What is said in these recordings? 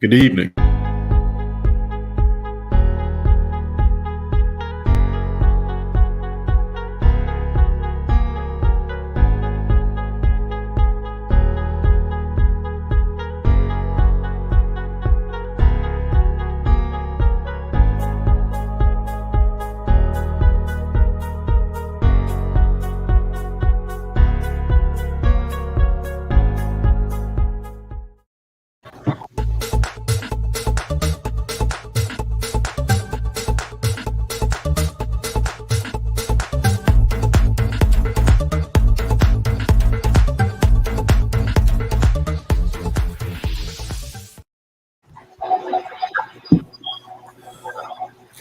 Good evening.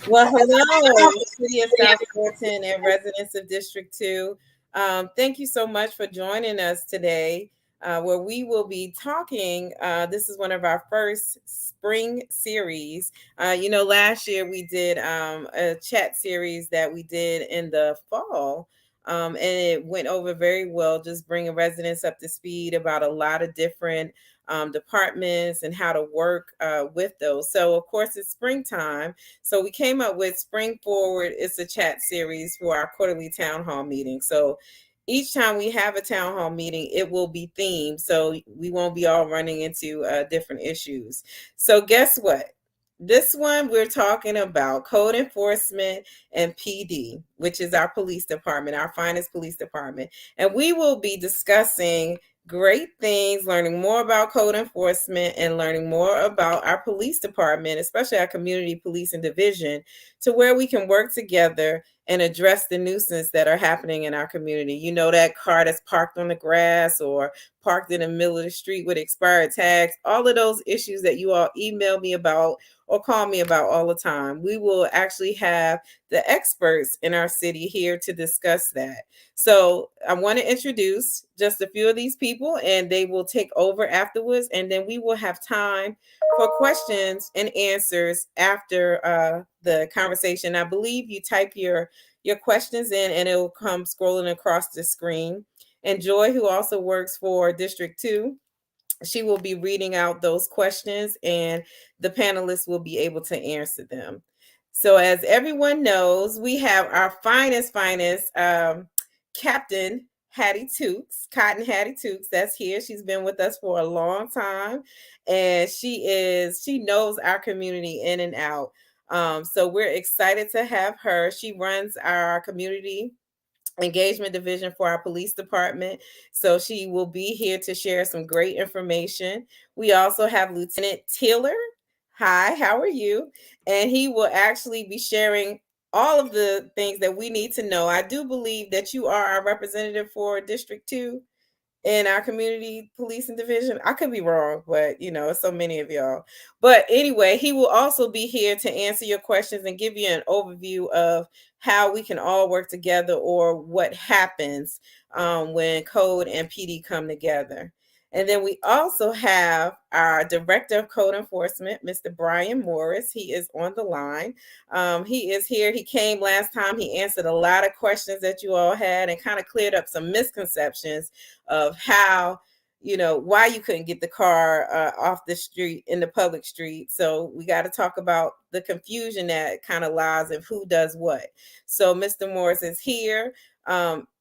Well, hello, City of South Fulton and residents of District 2. Thank you so much for joining us today, where we will be talking. This is one of our first spring series. Last year we did a chat series that we did in the fall. And it went over very well, just bringing residents up to speed about a lot of different departments and how to work with those. So, of course, it's springtime. So we came up with Spring Forward. It's a chat series for our quarterly town hall meeting. So each time we have a town hall meeting, it will be themed. So we won't be all running into different issues. So guess what? This one, we're talking about code enforcement and PD, which is our police department, our finest police department. And we will be discussing great things, learning more about code enforcement and learning more about our police department, especially our community policing division, to where we can work together and address the nuisance that are happening in our community. You know, that car that's parked on the grass or parked in the middle of the street with expired tags, all of those issues that you all email me about or call me about all the time. We will actually have the experts in our city here to discuss that. So I want to introduce just a few of these people, and they will take over afterwards, and then we will have time for questions and answers after the conversation. I believe you type your questions in, and it will come scrolling across the screen. And Joy, who also works for District 2, she will be reading out those questions, and the panelists will be able to answer them. So as everyone knows, we have our finest Captain Hattie Tooks, Cotton Hattie Tooks, that's here. She's been with us for a long time, and she knows our community in and out. So we're excited to have her. She runs our community engagement division for our police department. So she will be here to share some great information. We also have Lieutenant Taylor. Hi, how are you? And he will actually be sharing all of the things that we need to know. I do believe that you are our representative for District 2 in our community policing division. I could be wrong, but so many of y'all. But anyway, he will also be here to answer your questions and give you an overview of how we can all work together, or what happens when code and PD come together. And then we also have our Director of Code Enforcement, Mr. Brian Morris. He is on the line. He is here. He came last time. He answered a lot of questions that you all had and kind of cleared up some misconceptions of how, why you couldn't get the car off the street in the public street. So we got to talk about the confusion that kind of lies of who does what. So Mr. Morris is here.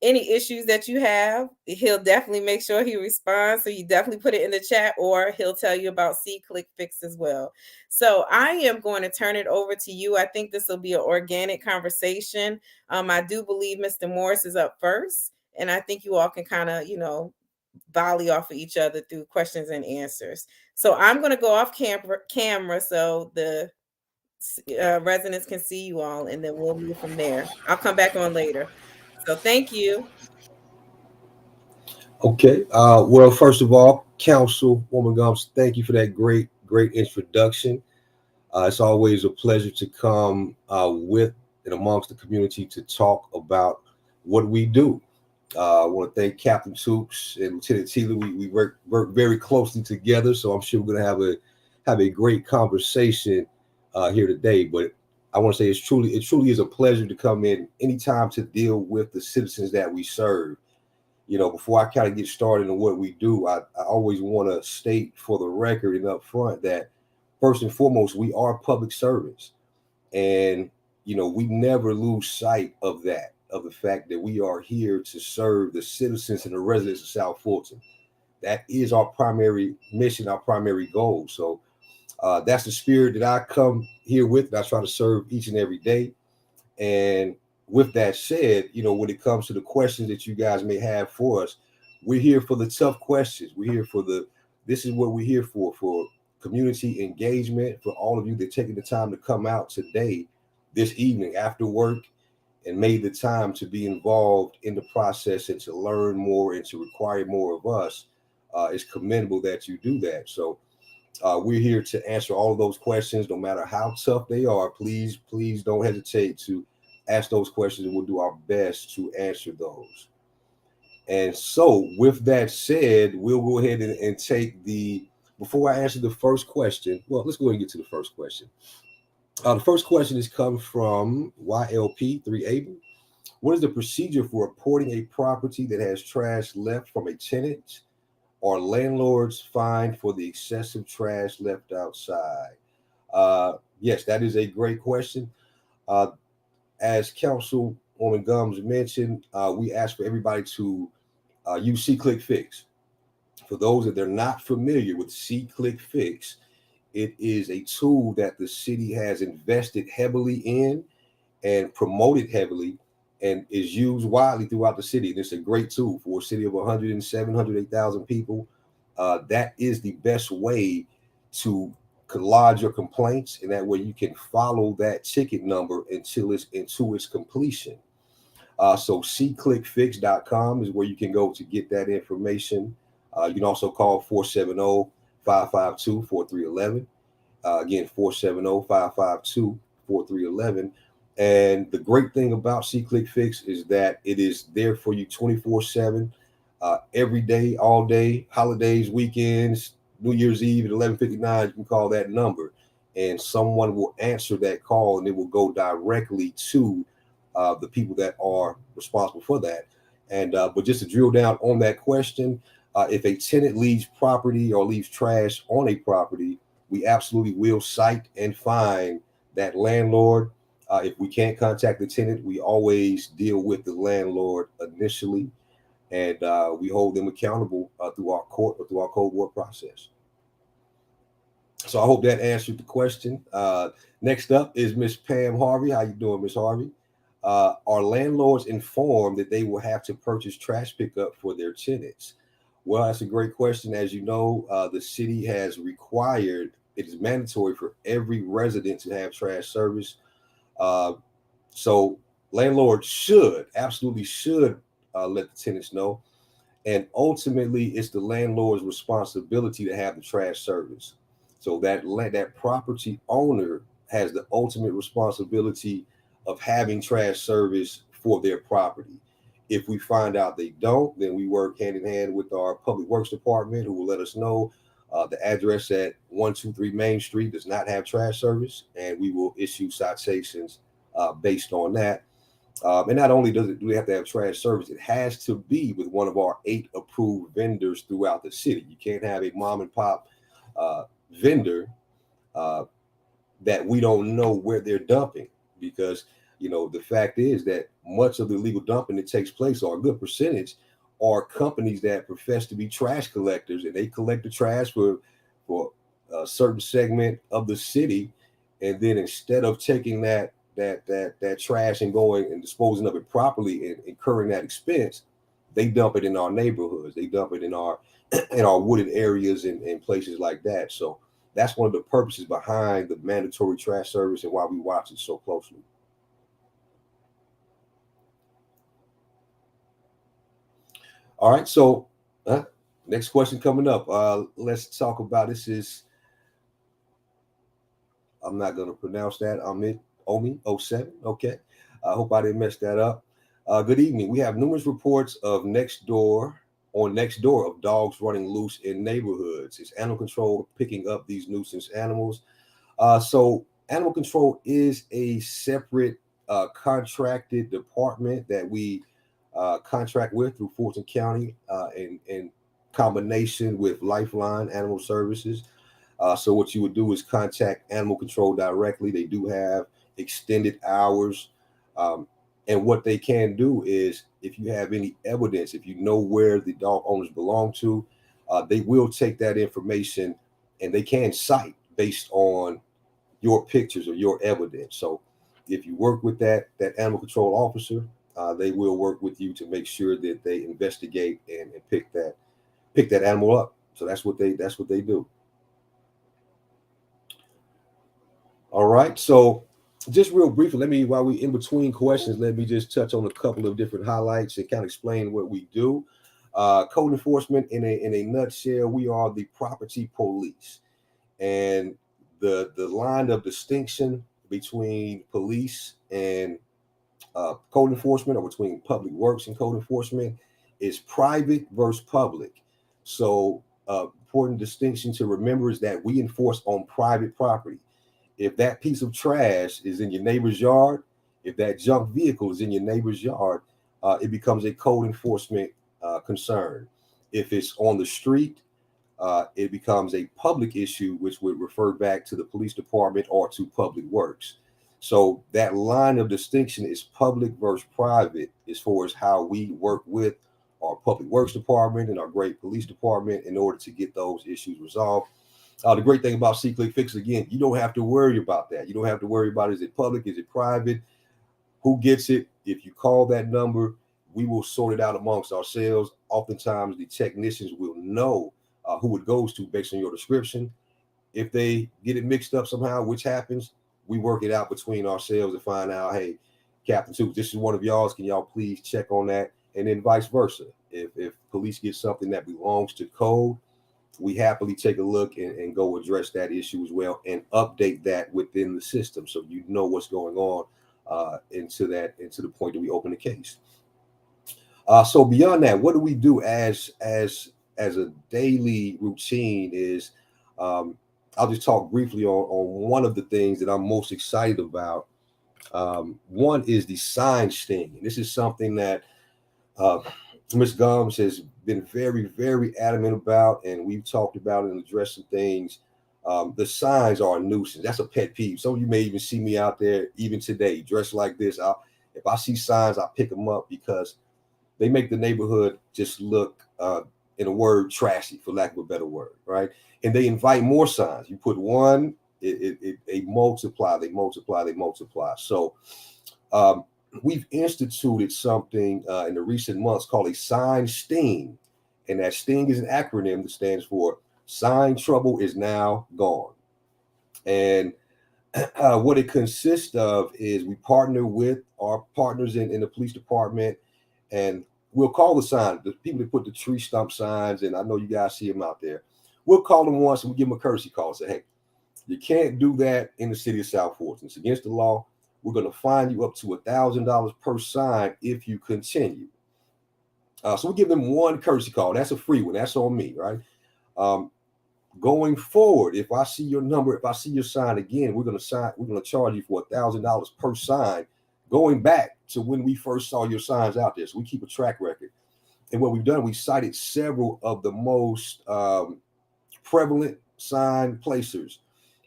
Any issues that you have, he'll definitely make sure he responds. So you definitely put it in the chat, or he'll tell you about C-Click Fix as well. So I am going to turn it over to you. I think this will be an organic conversation. I do believe Mr. Morris is up first, and I think you all can kind of, volley off of each other through questions and answers. So I'm going to go off camera so the residents can see you all, and then we'll move from there. I'll come back on later. So thank you. Okay. Well, first of all, Councilwoman Gums, thank you for that great introduction. It's always a pleasure to come with and amongst the community to talk about what we do. I want to thank Captain Tooks and Lieutenant Taylor. We work very closely together, so I'm sure we're going to have a great conversation here today. But I want to say it truly is a pleasure to come in anytime to deal with the citizens that we serve. Before I kind of get started on what we do, I always want to state for the record and up front that first and foremost, we are public servants. And, we never lose sight of that, of the fact that we are here to serve the citizens and the residents of South Fulton. That is our primary mission, our primary goal. So that's the spirit that I come here with, and I try to serve each and every day. And with that said, when it comes to the questions that you guys may have for us, we're here for the tough questions. We're here for this is what we're here for community engagement, for all of you that taking the time to come out today, this evening after work, and made the time to be involved in the process and to learn more and to require more of us. It's commendable that you do that. So we're here to answer all of those questions, no matter how tough they are. Please don't hesitate to ask those questions, and we'll do our best to answer those. And so with that said, we'll go ahead and take before I answer the first question, well, let's go ahead and get to the first question. The first question is come from YLP3 Able. What is the procedure for reporting a property that has trash left from a tenant? Are landlords fined for the excessive trash left outside? Yes, that is a great question. As Councilwoman Gums mentioned, we ask for everybody to use SeeClickFix. For those that are not familiar with SeeClickFix, it is a tool that the city has invested heavily in and promoted heavily, and is used widely throughout the city. And it's a great tool for a city of 107, 108,000 people. That is the best way to lodge your complaints, and that way you can follow that ticket number until it's into its completion. So SeeClickFix.com is where you can go to get that information. You can also call 470-552-4311. Again, 470-552-4311. And the great thing about SeeClickFix is that it is there for you 24/7, every day, all day, holidays, weekends, New Year's Eve at 11:59. You can call that number, and someone will answer that call, and it will go directly to the people that are responsible for that. And but just to drill down on that question, if a tenant leaves property or leaves trash on a property, we absolutely will cite and fine that landlord. If we can't contact the tenant, we always deal with the landlord initially, and we hold them accountable through our code board process. So I hope that answered the question. Next up is Miss Pam Harvey. How you doing, Miss Harvey? Are landlords informed that they will have to purchase trash pickup for their tenants? Well, that's a great question. As you know, the city has required, it is mandatory for every resident to have trash service. So landlords absolutely should let the tenants know. And ultimately, it's the landlord's responsibility to have the trash service. So that property owner has the ultimate responsibility of having trash service for their property. If we find out they don't, then we work hand in hand with our public works department, who will let us know the address at 123 Main Street does not have trash service, and we will issue citations based on that. And not only do they have to have trash service, it has to be with one of our 8 approved vendors throughout the city. You can't have a mom and pop vendor that we don't know where they're dumping, because the fact is that much of the illegal dumping that takes place, or a good percentage, are companies that profess to be trash collectors, and they collect the trash for a certain segment of the city, and then instead of taking that trash and going and disposing of it properly and incurring that expense, they dump it in our neighborhoods. They dump it in our wooded areas and places like that. So that's one of the purposes behind the mandatory trash service and why we watch it so closely. All right, so next question coming up. Let's talk about I'm not going to pronounce that. Omi07. Okay. I hope I didn't mess that up. Good evening. We have numerous reports of next door of dogs running loose in neighborhoods. Is animal control picking up these nuisance animals? So animal control is a separate contracted department that we contract with through Fulton County in combination with Lifeline Animal Services. So what you would do is contact animal control directly. They do have extended hours. And what they can do is, if you have any evidence, if you know where the dog owners belong to, they will take that information and they can cite based on your pictures or your evidence. So if you work with that animal control officer, they will work with you to make sure that they investigate and pick that animal up. So that's what they do. All right. So just real briefly, while we in between questions, let me just touch on a couple of different highlights and kind of explain what we do. Code enforcement in a nutshell, we are the property police. And the line of distinction between police and code enforcement, or between public works and code enforcement, is private versus public. So important distinction to remember is that we enforce on private property. If that piece of trash is in your neighbor's yard, if that junk vehicle is in your neighbor's yard, it becomes a code enforcement concern. If it's on the street, it becomes a public issue, which would refer back to the police department or to public works. So that line of distinction is public versus private as far as how we work with our public works department and our great police department in order to get those issues resolved. The great thing about C-Click Fix, again, you don't have to worry about that. You don't have to worry about, is it public, is it private, who gets it. If you call that number, we will sort it out amongst ourselves. Oftentimes, the technicians will know who it goes to based on your description. If they get it mixed up somehow, which happens, we work it out between ourselves and find out, hey, Captain Two, this is one of y'all's. Can y'all please check on that? And then vice versa. If police get something that belongs to code, we happily take a look and go address that issue as well and update that within the system so you know what's going on into the point that we open the case. So beyond that, what do we do as a daily routine is, I'll just talk briefly on one of the things that I'm most excited about. One is the sign sting. And this is something that Ms. Gomes has been very, very adamant about, and we've talked about it and addressed some things. The signs are a nuisance. That's a pet peeve. Some of you may even see me out there even today dressed like this. If I see signs, I pick them up because they make the neighborhood just look, in a word, trashy, for lack of a better word, right? And they invite more signs. You put one, they multiply, they multiply, they multiply. So we've instituted something in the recent months called a sign sting. And that sting is an acronym that stands for sign trouble is now gone. And what it consists of is we partner with our partners in the police department, and we'll call the sign, the people that put the tree stump signs, and I know you guys see them out there. We'll call them once and we give them a courtesy call and say, hey, you can't do that in the city of South Fulton. It's against the law. We're going to fine you up to $1,000 per sign if you continue. So we give them one courtesy call. That's a free one. That's on me, right? Going forward, if I see your number, if I see your sign again, we're going to charge you for $1,000 per sign, going back to when we first saw your signs out there. So we keep a track record. And what we've done, we cited several of the most prevalent sign placers,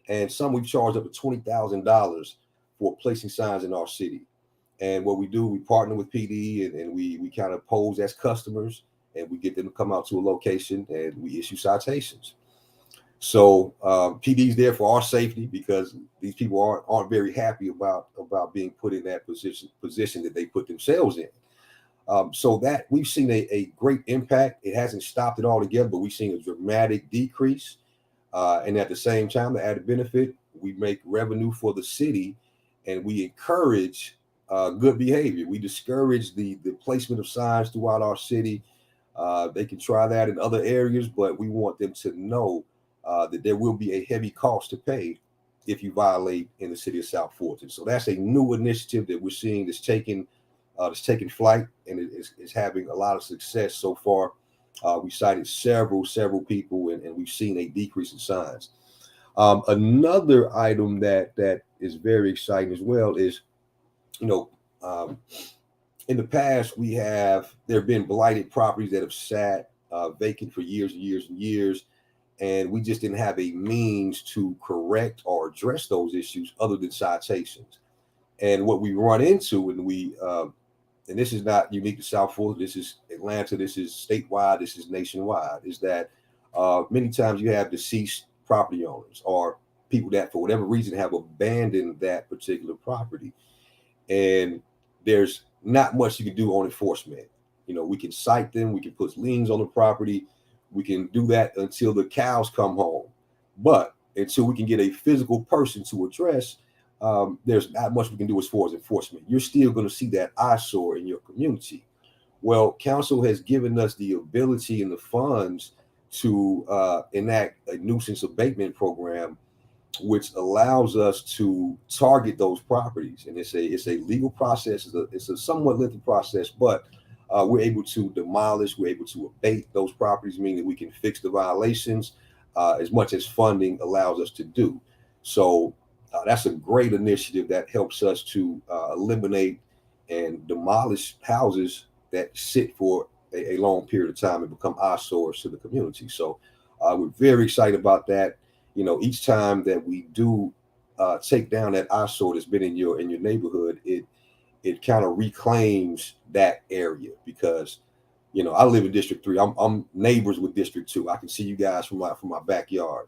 and some we've charged up to $20,000 for placing signs in our city. And what we do, we partner with PD and we kind of pose as customers, and we get them to come out to a location and we issue citations. So PD's there for our safety because these people aren't very happy about being put in that position that they put themselves in. So that we've seen a great impact. It hasn't stopped it altogether, but we've seen a dramatic decrease. And at the same time, the added benefit, we make revenue for the city, and we encourage good behavior. We discourage the placement of signs throughout our city. They can try that in other areas, but we want them to know that there will be a heavy cost to pay if you violate in the city of South Fulton. So that's a new initiative that we're seeing that's taking flight, and it's having a lot of success so far. We cited several people, and we've seen a decrease in signs. Another item that is very exciting as well is, in the past there have been blighted properties that have sat vacant for years and years and years. and we just didn't have a means to correct or address those issues other than citations. And what we run into, and this is not unique to South Florida, this is Atlanta, this is statewide, this is nationwide, is that many times you have deceased property owners or people that for whatever reason have abandoned that particular property. And there's not much you can do on enforcement. We can cite them, we can put liens on the property, we can do that until the cows come home. But until we can get a physical person to address, there's not much we can do as far as enforcement. You're still going to see that eyesore in your community. Well, council has given us the ability and the funds to enact a nuisance abatement program, which allows us to target those properties. And it's a legal process. It's a somewhat lengthy process, but we're able to demolish, we're able to abate those properties, meaning that we can fix the violations as much as funding allows us to do. So that's a great initiative that helps us to eliminate and demolish houses that sit for a long period of time and become eyesores to the community. So we're very excited about that. Each time that we do take down that eyesore that's been in your neighborhood, it kind of reclaims that area, because I live in District 3. I'm neighbors with District 2. I can see you guys from my backyard.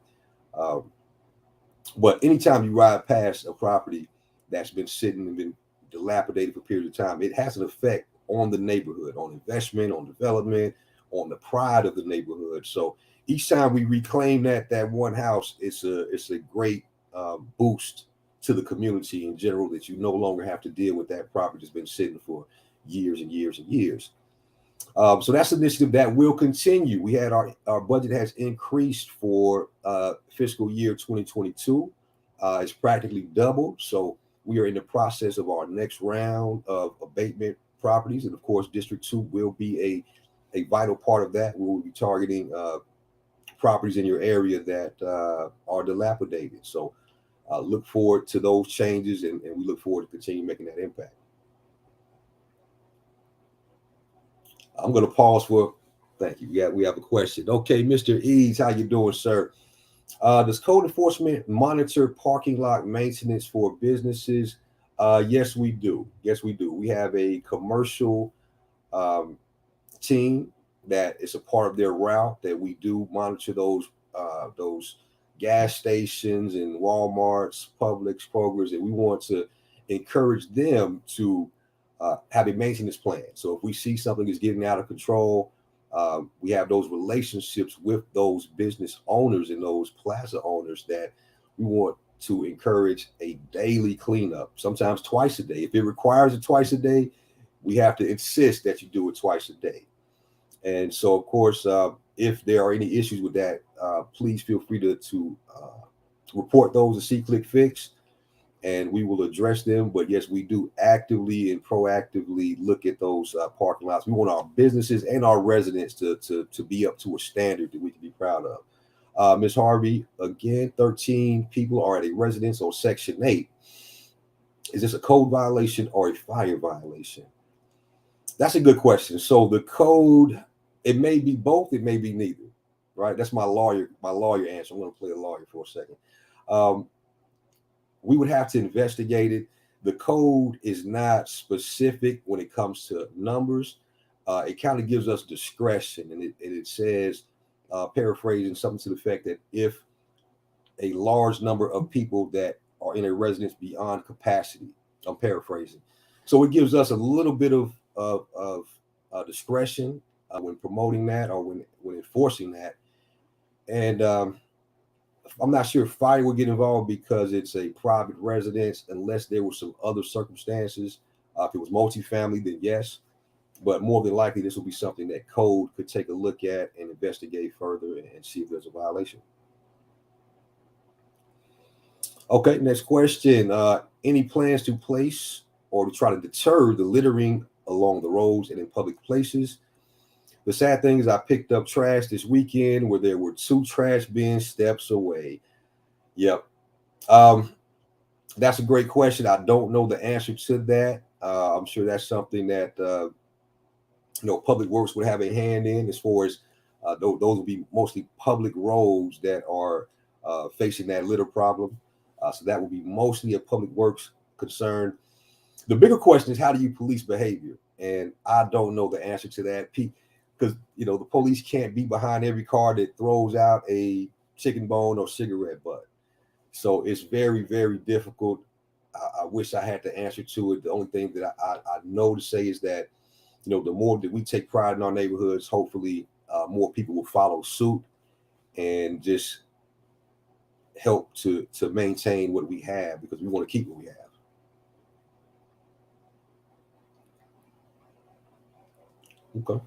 But anytime you ride past a property that's been sitting and been dilapidated for a period of time, it has an effect on the neighborhood, on investment, on development, on the pride of the neighborhood. So each time we reclaim that one house, it's a great boost to the community in general, that you no longer have to deal with that property that's been sitting for years and years and years. So that's an initiative that will continue. We had our budget has increased for fiscal year 2022. It's practically doubled. So we are in the process of our next round of abatement properties. And of course, District 2 will be a vital part of that. We will be targeting properties in your area that are dilapidated. So look forward to those changes, and we look forward to continue making that impact. I'm going to pause for, thank you. Yeah, we have a question. Okay, Mr. Eads, how you doing, sir? Does code enforcement monitor parking lot maintenance for businesses? Yes, we do. Yes, we do. We have a commercial team that is a part of their route that we do monitor those gas stations and Walmarts, Publix, Kroger's, and we want to encourage them to have a maintenance plan. So if we see something is getting out of control, we have those relationships with those business owners and those plaza owners that we want to encourage a daily cleanup, sometimes twice a day. If it requires it twice a day, we have to insist that you do it twice a day. And so, of course, if there are any issues with that, please feel free to report those to See Click Fix, and we will address them. But yes, we do actively and proactively look at those parking lots. We want our businesses and our residents to be up to a standard that we can be proud of. Ms. Harvey, again, 13 people are at a residence on Section 8. Is this a code violation or a fire violation? That's a good question. So the code, it may be both, it may be neither, right? That's my lawyer answer. I'm going to play a lawyer for a second. We would have to investigate it. The code is not specific when it comes to numbers. It kind of gives us discretion, and it says, paraphrasing, something to the effect that if a large number of people that are in a residence beyond capacity, I'm paraphrasing. So it gives us a little bit of discretion when promoting that or when enforcing that. And I'm not sure if fire would get involved because it's a private residence, unless there were some other circumstances. If it was multifamily, then yes. But more than likely, this will be something that code could take a look at and investigate further and see if there's a violation. Okay, next question. Any plans to place or to try to deter the littering along the roads and in public places? The sad thing is I picked up trash this weekend where there were 2 trash bins steps away. Yep. That's a great question. I don't know the answer to that. I'm sure that's something that Public Works would have a hand in, as far as Those will be mostly public roads that are facing that litter problem. So that will be mostly a public works concern. The bigger question is, how do you police behavior? And I don't know the answer to that, because the police can't be behind every car that throws out a chicken bone or cigarette butt. So it's very, very difficult. I wish I had the answer to it. The only thing that I know to say is that, the more that we take pride in our neighborhoods, hopefully more people will follow suit and just help to maintain what we have, because we want to keep what we have. Okay.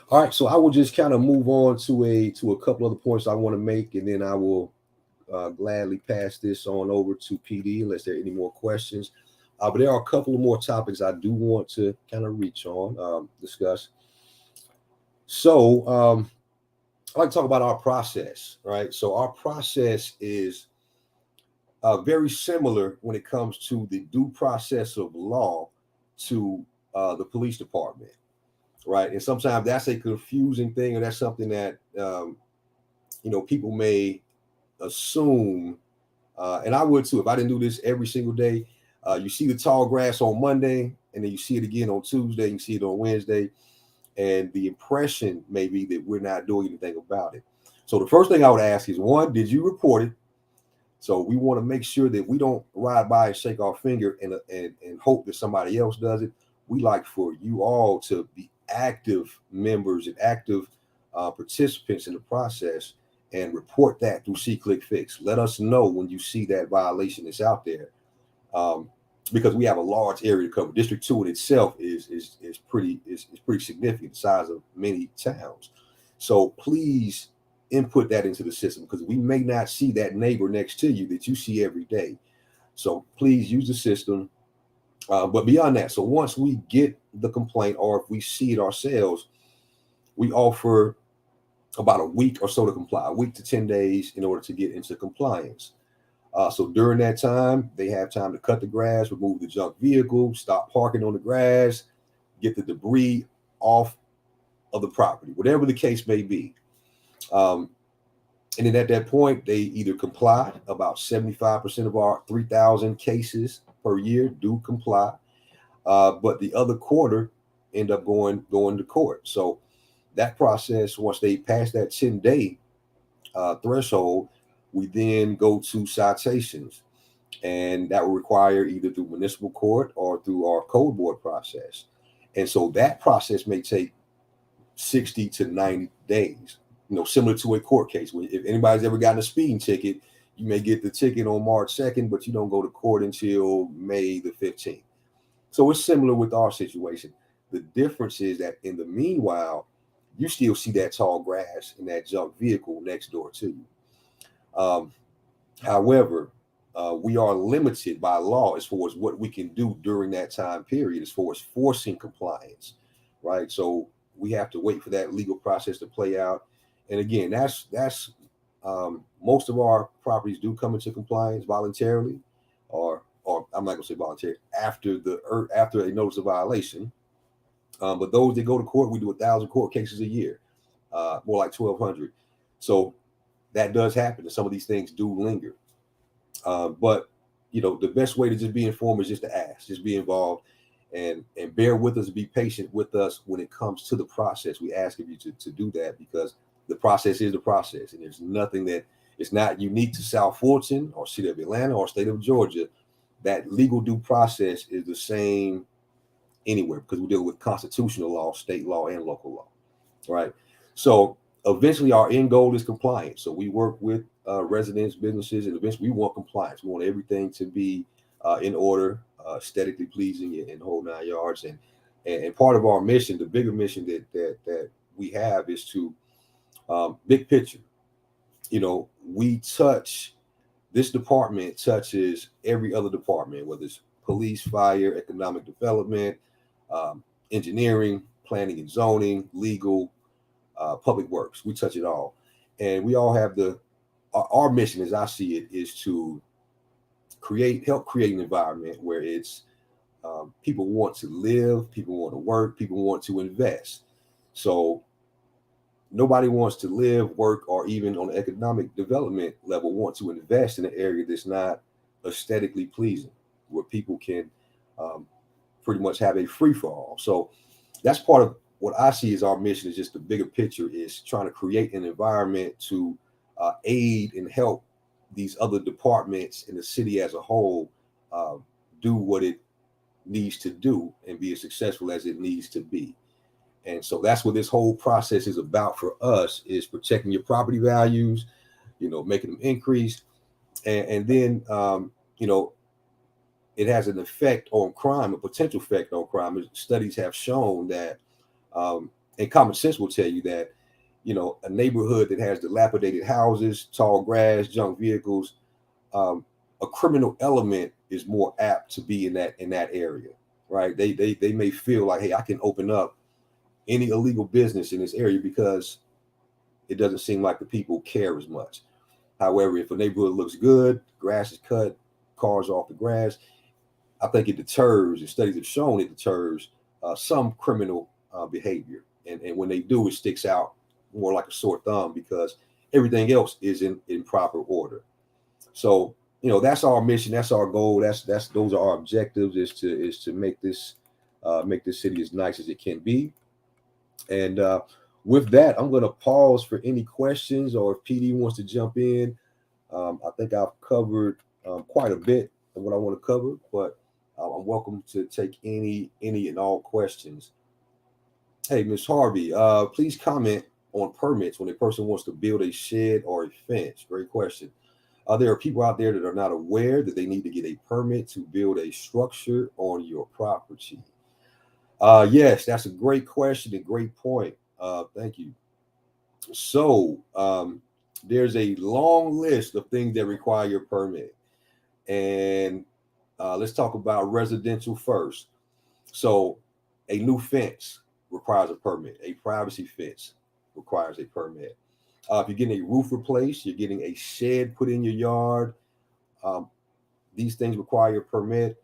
All right. So I will just kind of move on to a couple other points I want to make, and then I will gladly pass this on over to PD unless there are any more questions. But there are a couple of more topics I do want to kind of reach on, discuss. So I'd like to talk about our process, right? So our process is very similar when it comes to the due process of law to the police department, right? And sometimes that's a confusing thing, or that's something that people may assume, and I would too if I didn't do this every single day. You see the tall grass on Monday, and then you see it again on Tuesday, you see it on Wednesday, and the impression may be that we're not doing anything about it. So the first thing I would ask is, one, did you report it? So we want to make sure that we don't ride by and shake our finger and hope that somebody else does it. We like for you all to be active members and active participants in the process, and report that through See Click Fix. Let us know when you see that violation that's out there, because we have a large area to cover. District 2 in itself is pretty significant, the size of many towns. So please input that into the system, because we may not see that neighbor next to you that you see every day. So please use the system. But beyond that, so once we get the complaint, or if we see it ourselves, we offer about a week or so to comply, a week to 10 days in order to get into compliance. So during that time, they have time to cut the grass, remove the junk vehicle, stop parking on the grass, get the debris off of the property, whatever the case may be. And then at that point, they either comply. About 75% of our 3,000 cases per year do comply, but the other quarter end up going to court. So that process, once they pass that 10-day threshold, we then go to citations, and that will require either through municipal court or through our code board process. And so that process may take 60 to 90 days, similar to a court case. If anybody's ever gotten a speeding ticket, you may get the ticket on March 2nd, but you don't go to court until May the 15th. So it's similar with our situation. The difference is that in the meanwhile, you still see that tall grass and that junk vehicle next door to you. However, we are limited by law as far as what we can do during that time period, as far as forcing compliance, right? So we have to wait for that legal process to play out. And again, that's most of our properties do come into compliance voluntarily, or I'm not gonna say voluntary, after a notice of violation. But those that go to court, we do 1,000 court cases a year, more like 1,200. So that does happen, and some of these things do linger. But the best way to just be informed is just to ask, just be involved, and bear with us, be patient with us when it comes to the process. We ask of you to do that, because the process is the process, and there's nothing that is not unique to South Fulton or City of Atlanta or State of Georgia. That legal due process is the same anywhere, because we deal with constitutional law, state law, and local law, right? So eventually our end goal is compliance. So we work with residents, businesses, and eventually we want compliance. We want everything to be in order, aesthetically pleasing, and whole 9 yards. And part of our mission, the bigger mission that we have, is to big picture. This department touches every other department, whether it's police, fire, economic development, engineering, planning and zoning, legal, public works. We touch it all. And we all have our mission, as I see it, is to help create an environment where it's people want to live, people want to work, people want to invest. So nobody wants to live, work, or even on the economic development level want to invest in an area that's not aesthetically pleasing, where people can pretty much have a free for all. So that's part of what I see as our mission. Is just the bigger picture is trying to create an environment to aid and help these other departments in the city as a whole uh, do what it needs to do and be as successful as it needs to be. And so that's what this whole process is about for us: is protecting your property values, making them increase, and then it has an effect on crime, a potential effect on crime. Studies have shown that, and common sense will tell you that, a neighborhood that has dilapidated houses, tall grass, junk vehicles, a criminal element is more apt to be in that area, right? They may feel like, hey, I can open up any illegal business in this area because it doesn't seem like the people care as much. However, if a neighborhood looks good, grass is cut, cars off the grass, I think it deters, and studies have shown it deters some criminal behavior. And when they do, it sticks out more like a sore thumb because everything else is in proper order. So, that's our mission, that's our goal, that's those are our objectives, is to make this city as nice as it can be. And with that, I'm going to pause for any questions, or if PD wants to jump in. I think I've covered quite a bit of what I want to cover, but I'm welcome to take any and all questions. Hey, Ms. Harvey, please comment on permits when a person wants to build a shed or a fence. Great question. There are people out there that are not aware that they need to get a permit to build a structure on your property. Yes, that's a great question and great point. Thank you. So, there's a long list of things that require your permit. And let's talk about residential first. So, a new fence requires a permit. A privacy fence requires a permit. If you're getting a roof replaced, you're getting a shed put in your yard, um, these things require a permit.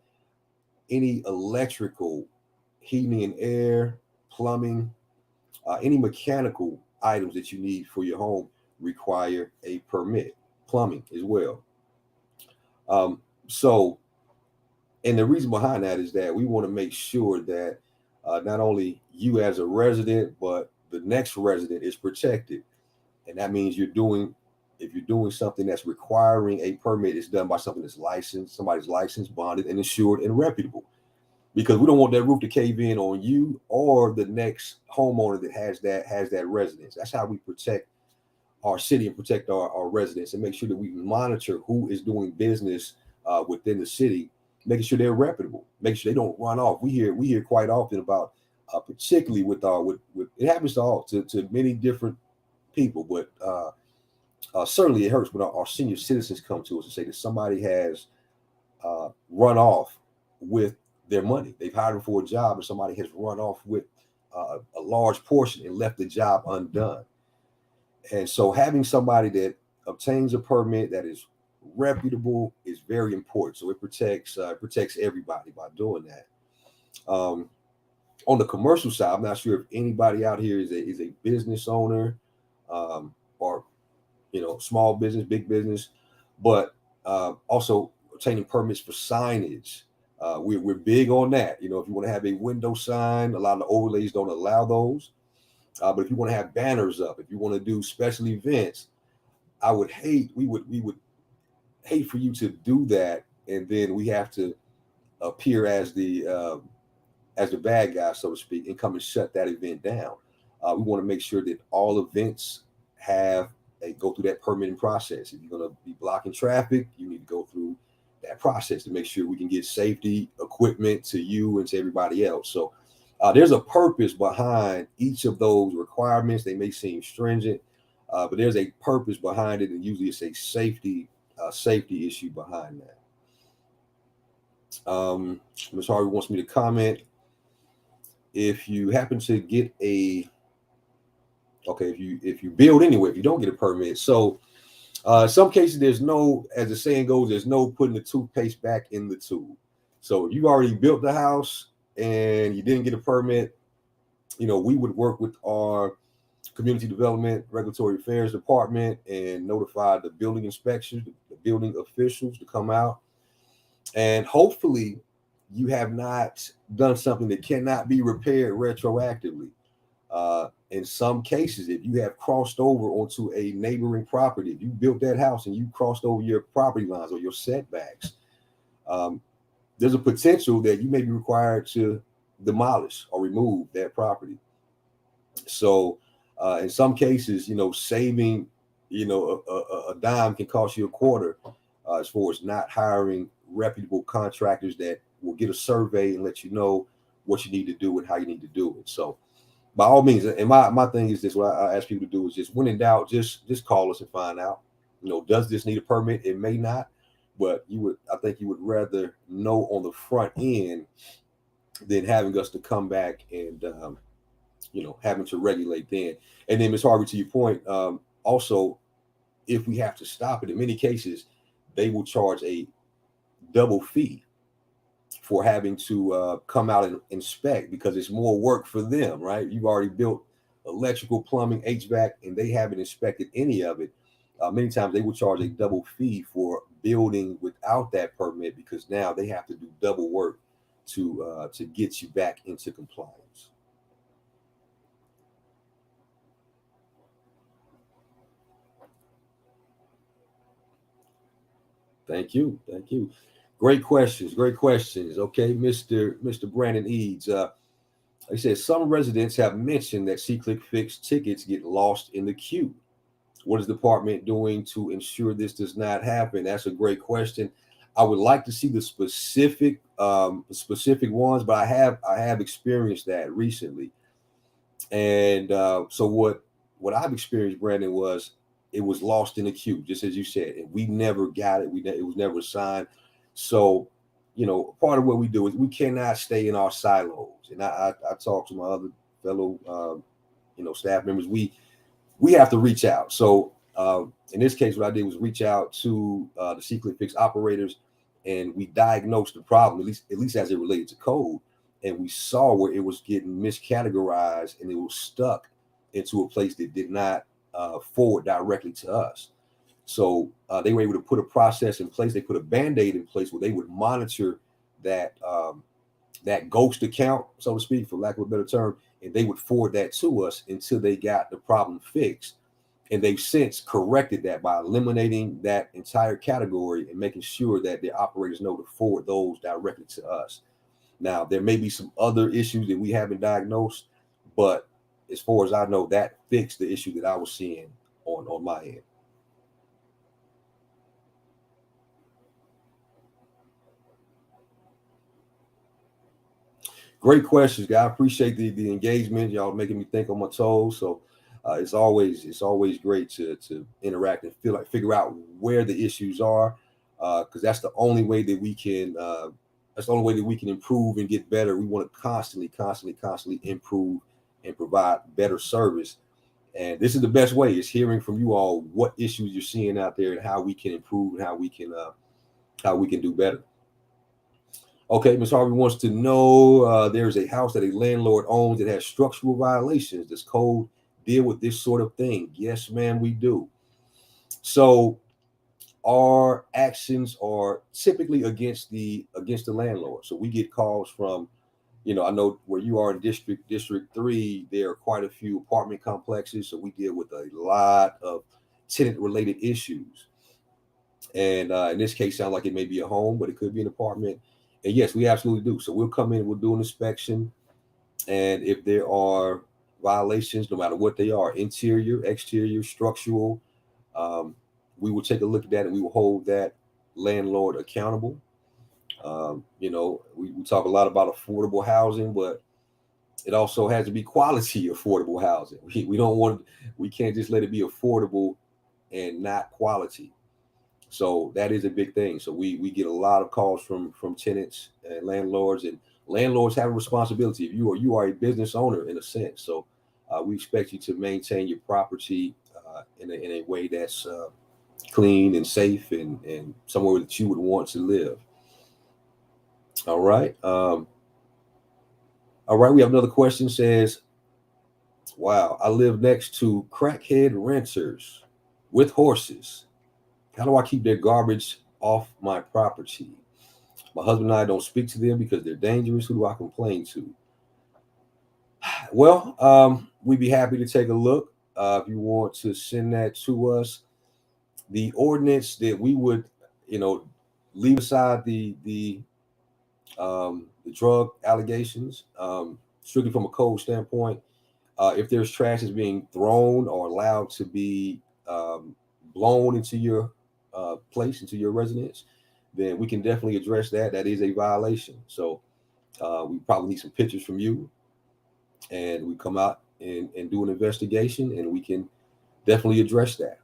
Any electrical, heating and air, plumbing, any mechanical items that you need for your home require a permit. Plumbing as well. So, and the reason behind that is that we want to make sure that not only you as a resident, but the next resident is protected. And that means if you're doing something that's requiring a permit, it's done by something that's licensed, somebody's licensed, bonded, and insured and reputable. Because we don't want that roof to cave in on you or the next homeowner that has that residence. That's how we protect our city and protect our residents, and make sure that we monitor who is doing business within the city, making sure they're reputable, making sure they don't run off. We hear quite often about, particularly with it happens to many different people, but certainly it hurts when our senior citizens come to us and say that somebody has run off with their money. They've hired them for a job, and somebody has run off with a large portion and left the job undone. And so having somebody that obtains a permit that is reputable is very important. So it protects everybody by doing that. Um, on the commercial side, I'm not sure if anybody out here is a business owner, or small business, big business, but also obtaining permits for signage. We're big on that. If you want to have a window sign, a lot of the overlays don't allow those. But if you want to have banners up, if you want to do special events, we would hate for you to do that, and then we have to appear as the bad guy, so to speak, and come and shut that event down. We want to make sure that all events go through that permitting process. If you're going to be blocking traffic, you need to go through that process to make sure we can get safety equipment to you and to everybody else. So there's a purpose behind each of those requirements. They may seem stringent, but there's a purpose behind it, and usually it's a safety issue behind that. Ms. Harvey wants me to comment. If you happen to get if you build anyway, if you don't get a permit, so some cases there's no, as the saying goes, there's no putting the toothpaste back in the tube. So you already built the house and you didn't get a permit, we would work with our Community Development Regulatory Affairs Department and notify the building inspectors, the building officials to come out. And hopefully you have not done something that cannot be repaired retroactively. In some cases, if you have crossed over onto a neighboring property, if you built that house and you crossed over your property lines or your setbacks, there's a potential that you may be required to demolish or remove that property. So in some cases, saving, a dime can cost you a quarter, as far as not hiring reputable contractors that will get a survey and let you know what you need to do and how you need to do it. So by all means, and my thing is this, what I ask people to do is just, when in doubt, just call us and find out, does this need a permit? It may not, but I think you would rather know on the front end than having us to come back and, having to regulate then. And then, Ms. Harvey, to your point, also, if we have to stop it, in many cases, they will charge a double fee for having to come out and inspect, because it's more work for them, right? You've already built electrical, plumbing, HVAC, and they haven't inspected any of it. Many times they will charge a double fee for building without that permit, because now they have to do double work to get you back into compliance. Thank you. Great questions. Okay, Mr. Brandon Eads. He says some residents have mentioned that C-Click Fix tickets get lost in the queue. What is the department doing to ensure this does not happen? That's a great question. I would like to see the specific ones, but I have experienced that recently. And so what I've experienced, Brandon, was it was lost in the queue, just as you said, and we never got it. It was never assigned. So, part of what we do is we cannot stay in our silos. And I talk to my other fellow, staff members. We have to reach out. So in this case, what I did was reach out to the C-Click Fix operators, and we diagnosed the problem, at least as it related to code. And we saw where it was getting miscategorized and it was stuck into a place that did not forward directly to us. So they were able to put a process in place. They put a Band-Aid in place where they would monitor that ghost account, so to speak, for lack of a better term, and they would forward that to us until they got the problem fixed. And they've since corrected that by eliminating that entire category and making sure that the operators know to forward those directly to us. Now, there may be some other issues that we haven't diagnosed, but as far as I know, that fixed the issue that I was seeing on my end. Great questions, guys. I appreciate the engagement. Y'all making me think on my toes. So it's always great to interact and figure out where the issues are, because that's the only way that we can improve and get better. We want to constantly improve and provide better service. And this is the best way, is hearing from you all what issues you're seeing out there and how we can improve and how we can do better. Okay, Ms. Harvey wants to know, there's a house that a landlord owns that has structural violations. Does code deal with this sort of thing? Yes, ma'am, we do. So our actions are typically against the landlord. So we get calls from, I know where you are in District 3, there are quite a few apartment complexes. So we deal with a lot of tenant-related issues. And in this case, sounds like it may be a home, but it could be an apartment. And yes, we absolutely do. So we'll come in, we'll do an inspection. And if there are violations, no matter what they are, interior, exterior, structural, we will take a look at that and we will hold that landlord accountable. We talk a lot about affordable housing, but it also has to be quality affordable housing. We can't just let it be affordable and not quality. So that is a big thing. So we get a lot of calls from tenants and landlords have a responsibility. If you are a business owner in a sense. So we expect you to maintain your property in a way that's clean and safe and somewhere that you would want to live. All right. We have another question. Says, Wow. I live next to crackhead renters with horses. How do I keep their garbage off my property? My husband and I don't speak to them because they're dangerous. Who do I complain to? Well, we'd be happy to take a look. If you want to send that to us, the ordinance that we would, you know, leave aside the drug allegations, strictly from a code standpoint. If there's trash that's being thrown or allowed to be blown into your place, into your residence, then we can definitely address that. That is a violation. So we probably need some pictures from you, and we come out and do an investigation, and we can definitely address that.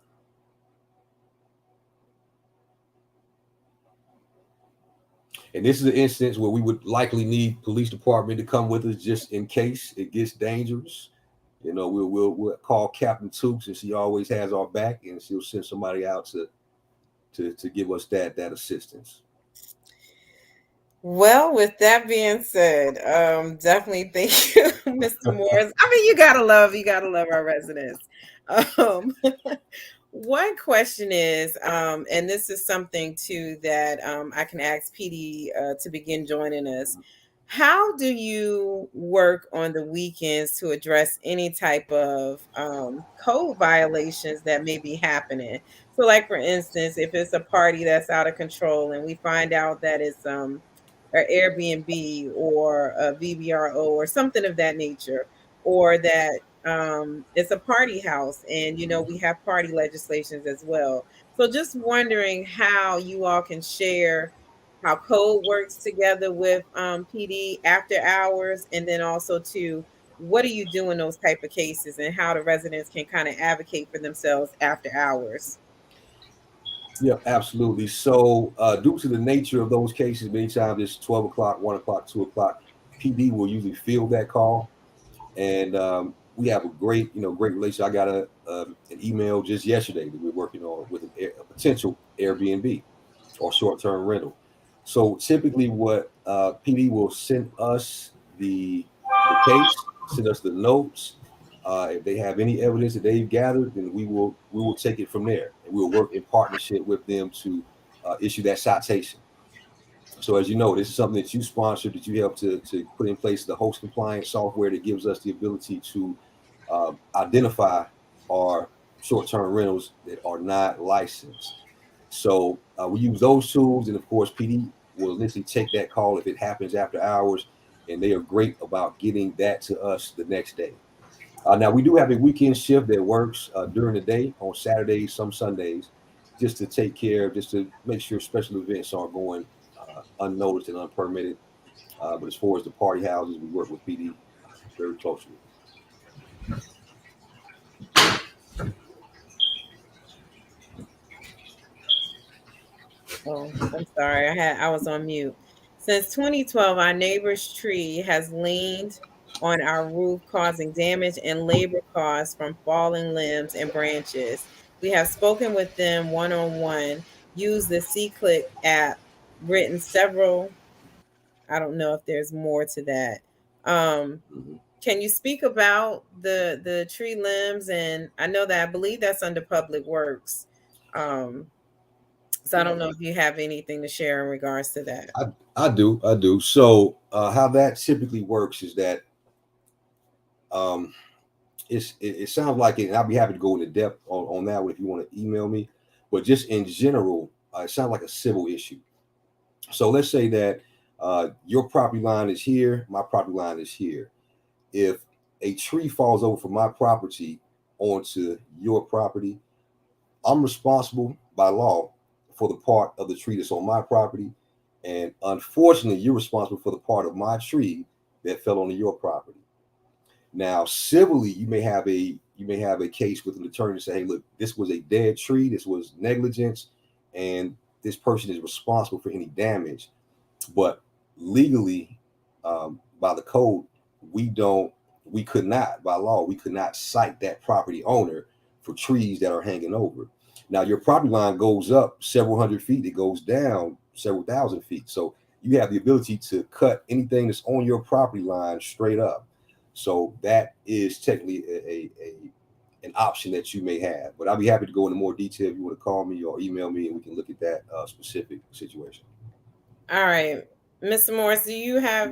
And this is an instance where we would likely need police department to come with us just in case it gets dangerous. You know, we'll call Captain Tukes, and she always has our back, and she'll send somebody out to give us that assistance. Well, with that being said, definitely thank you, Mr. Morris. I mean, you gotta love our residents. Um, one question is, and this is something too that I can ask PD to begin joining us. How do you work on the weekends to address any type of code violations that may be happening? So, like for instance, if it's a party that's out of control and we find out that it's or Airbnb or a VBRO or something of that nature, or that it's a party house and we have party legislations as well. So just wondering how you all can share how code works together with PD after hours, and then also to what do you do in those type of cases and how the residents can kind of advocate for themselves after hours. Yeah, absolutely. So, due to the nature of those cases, many times it's 12 o'clock, 1 o'clock, 2 o'clock. PD will usually field that call, and we have a great relationship. I got an email just yesterday that we're working on with a potential Airbnb or short-term rental. So typically, what PD will send us the case, send us the notes. If they have any evidence that they've gathered, then we will take it from there, and we'll work in partnership with them to issue that citation. So as you know, this is something that you sponsored, that you helped to put in place the host compliance software that gives us the ability to identify our short-term rentals that are not licensed. So we use those tools, and of course, PD will initially take that call if it happens after hours, and they are great about getting that to us the next day. Now we do have a weekend shift that works during the day on Saturdays, some Sundays, just to take care, just to make sure special events aren't going unnoticed and unpermitted. But as far as the party houses, we work with PD very closely. Oh, I'm sorry. I was on mute. Since 2012, our neighbor's tree has leaned on our roof, causing damage and labor costs from falling limbs and branches. We have spoken with them one on one, used the C-Click app, written several. I don't know if there's more to that. Um, Mhm. can you speak about the tree limbs? And I know that I believe that's under Public Works. Um, so I Yeah, don't know if you have anything to share in regards to that. I do. So how that typically works is that um, it sounds like it, and I'll be happy to go into depth on that one if you want to email me. But just in general, it sounds like a civil issue. So let's say that your property line is here, my property line is here. If a tree falls over from my property onto your property, I'm responsible by law for the part of the tree that's on my property. And unfortunately, you're responsible for the part of my tree that fell onto your property. Now, civilly, you may have a case with an attorney say, "Hey, look, this was a dead tree. This was negligence, and this person is responsible for any damage." But legally, by the code, we could not, by law, we could not cite that property owner for trees that are hanging over. Now, your property line goes up several hundred feet, it goes down several thousand feet. So you have the ability to cut anything that's on your property line straight up. So that is technically an option that you may have. But I'll be happy to go into more detail if you want to call me or email me, and we can look at that specific situation. All right. Mr. Morris,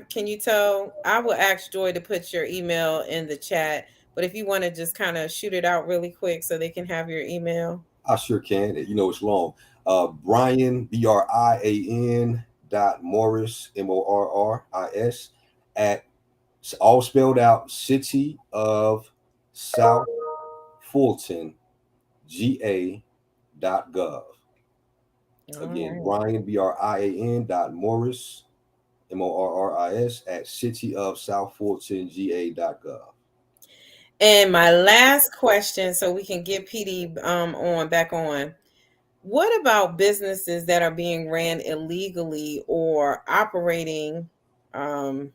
can you tell, I will ask Joy to put your email in the chat, but if you want to just kind of shoot it out really quick so they can have your email. I sure can. You know, it's long. Brian, Brian dot Morris, Morris, at, all spelled out, City of South Fulton, GA.gov. All Again, right. Brian, Brian dot Morris, Morris, at City of South Fulton, GA.gov. And my last question, so we can get PD on back on. What about businesses that are being ran illegally or um,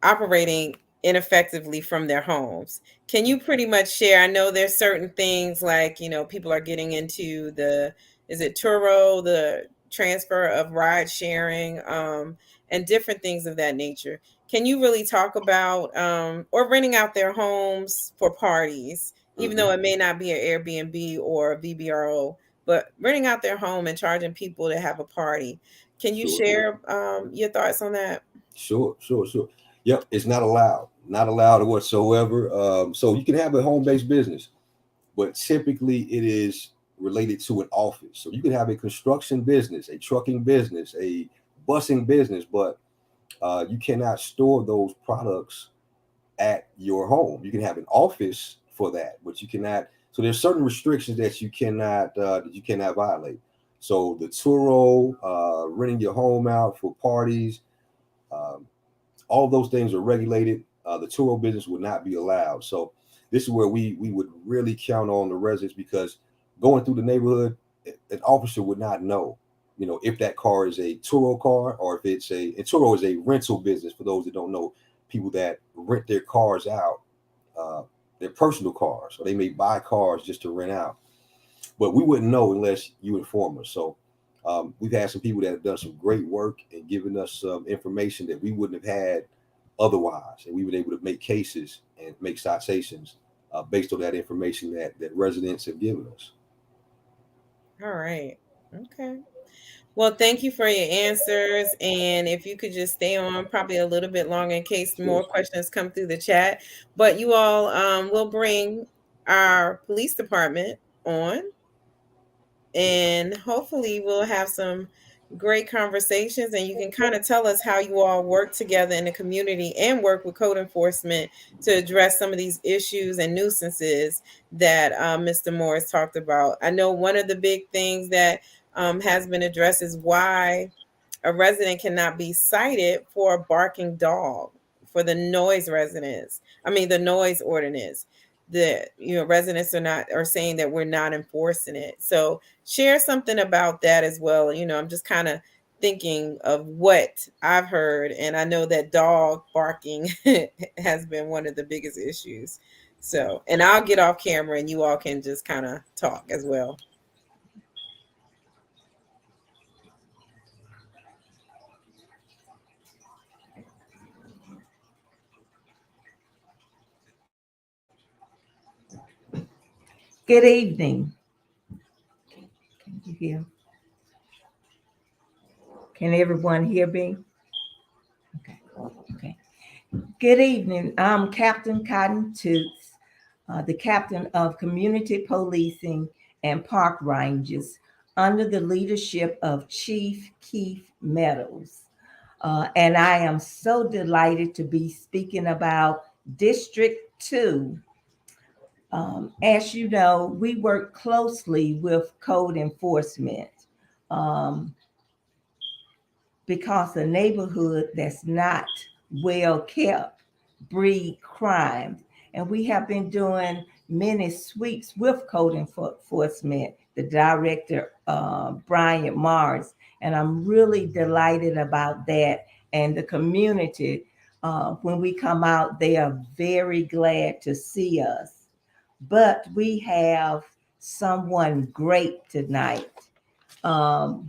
operating ineffectively from their homes? Can you pretty much share? I know there's certain things like, people are getting into is it Turo, the transfer of ride sharing, and different things of that nature. Can you really talk about, or renting out their homes for parties, even Mm-hmm. though it may not be an Airbnb or a VBRO, but renting out their home and charging people to have a party? Can you Sure. share your thoughts on that? Sure. Yep, it's not allowed whatsoever. So you can have a home-based business, but typically it is related to an office. So you can have a construction business, a trucking business, a busing business, but you cannot store those products at your home. You can have an office for that, but you cannot. So there's certain restrictions that you cannot violate. So the Turo, renting your home out for parties, um, all of those things are regulated. The Turo business would not be allowed. So this is where we would really count on the residents, because going through the neighborhood, an officer would not know, if that car is a Turo car, or if and Turo is a rental business, for those that don't know, people that rent their cars out, uh, their personal cars, or they may buy cars just to rent out. But we wouldn't know unless you inform us. So we've had some people that have done some great work and given us some information that we wouldn't have had otherwise, and we were able to make cases and make citations based on that information that residents have given us. All right. Okay. Well, thank you for your answers. And if you could just stay on probably a little bit longer in case Sure. more questions come through the chat. But you all will bring our police department on, and hopefully we'll have some great conversations, and you can kind of tell us how you all work together in the community and work with code enforcement to address some of these issues and nuisances that Mr. Morris talked about. I know one of the big things that has been addressed is why a resident cannot be cited for a barking dog, for the the noise ordinance. The residents are saying that we're not enforcing it. So share something about that as well. I'm just kind of thinking of what I've heard, and I know that dog barking has been one of the biggest issues. So, and I'll get off camera and you all can just kind of talk as well. Good evening. Can you hear? Can everyone hear me? Okay. Good evening. I'm Captain Cotton Toots, the captain of community policing and park rangers under the leadership of Chief Keith Meadows. And I am so delighted to be speaking about District 2. As you know, we work closely with code enforcement um, because a neighborhood that's not well kept breed crime. And we have been doing many sweeps with code enforcement, the director, Brian Mars. And I'm really delighted about that. And the community, when we come out, they are very glad to see us. But we have someone great tonight.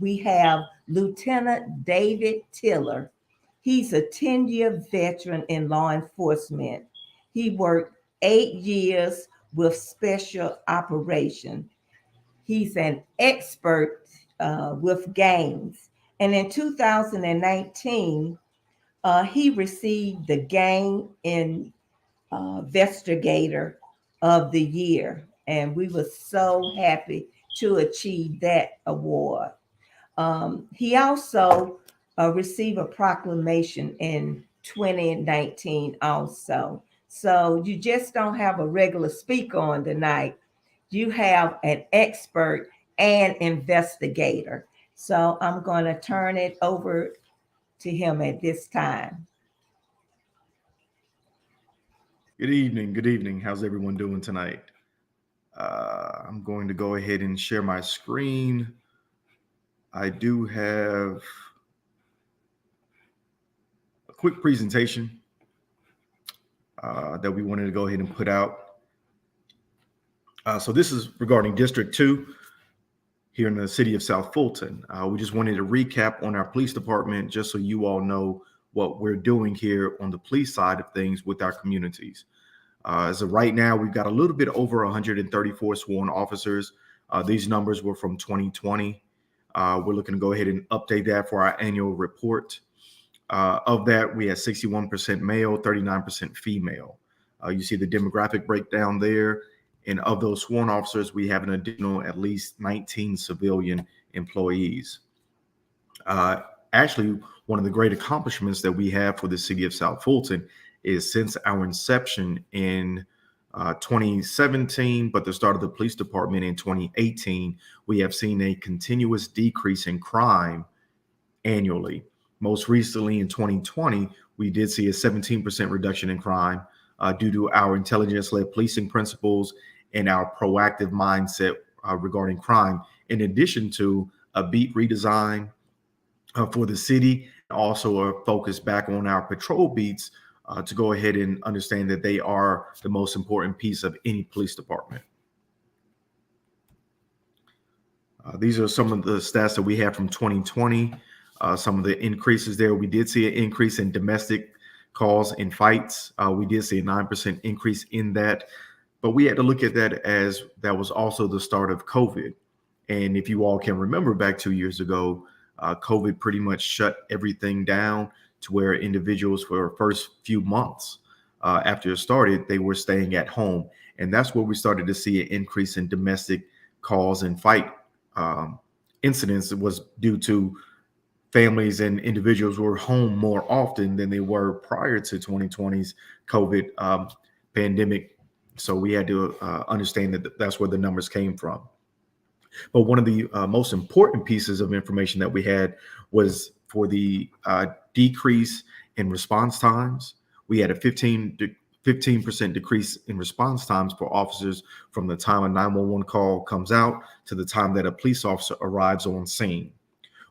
We have Lieutenant David Tiller He's a 10-year veteran in law enforcement. He worked 8 years with special operation. He's an expert with gangs. And in 2019, he received the Gang Investigator of the Year. And we were so happy to achieve that award. He also received a proclamation in 2019 also. So you just don't have a regular speaker on tonight. You have an expert and investigator. So I'm going to turn it over to him at this time. Good evening. Good evening. How's everyone doing tonight? I'm going to go ahead and share my screen. I do have a quick presentation that we wanted to go ahead and put out. So this is regarding District 2 here in the city of South Fulton. We just wanted to recap on our police department just so you all know what we're doing here on the police side of things with our communities. As of right now, we've got a little bit over 134 sworn officers. These numbers were from 2020. We're looking to go ahead and update that for our annual report. Of that, we had 61% male, 39% female. You see the demographic breakdown there. And of those sworn officers, we have an additional at least 19 civilian employees. Actually, one of the great accomplishments that we have for the city of South Fulton is since our inception in 2017, but the start of the police department in 2018, we have seen a continuous decrease in crime annually. Most recently in 2020, we did see a 17% reduction in crime due to our intelligence-led policing principles and our proactive mindset regarding crime, in addition to a beat redesign for the city, also a focus back on our patrol beats to go ahead and understand that they are the most important piece of any police department. These are some of the stats that we have from 2020. Some of the increases there, we did see an increase in domestic calls and fights. We did see a 9% increase in that, but we had to look at that as that was also the start of COVID. And if you all can remember back 2 years ago, COVID pretty much shut everything down to where individuals for the first few months after it started, they were staying at home. And that's where we started to see an increase in domestic calls and fight incidents. It was due to families and individuals were home more often than they were prior to 2020's COVID pandemic. So we had to understand that that's where the numbers came from. But one of the most important pieces of information that we had was for the decrease in response times. We had a 15% decrease in response times for officers from the time a 911 call comes out to the time that a police officer arrives on scene.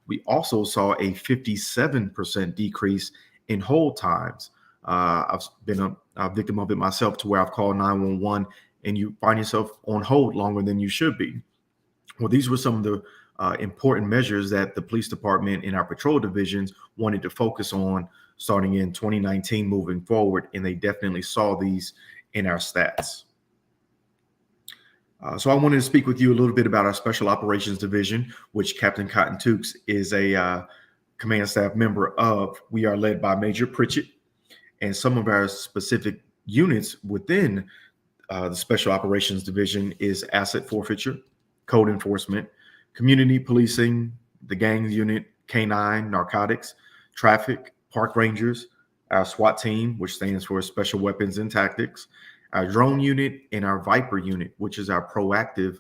We also saw a 57% decrease in hold times. I've been a victim of it myself, to where I've called 911 and you find yourself on hold longer than you should be. Well, these were some of the important measures that the police department in our patrol divisions wanted to focus on starting in 2019 moving forward, and they definitely saw these in our stats. So I wanted to speak with you a little bit about our Special Operations Division, which Captain Cotton Tukes is a command staff member of. We are led by Major Pritchett, and some of our specific units within the Special Operations Division is asset forfeiture, code enforcement, community policing, the gangs unit, K9, narcotics, traffic, park rangers, our SWAT team, which stands for Special Weapons and Tactics, our drone unit, and our Viper unit, which is our proactive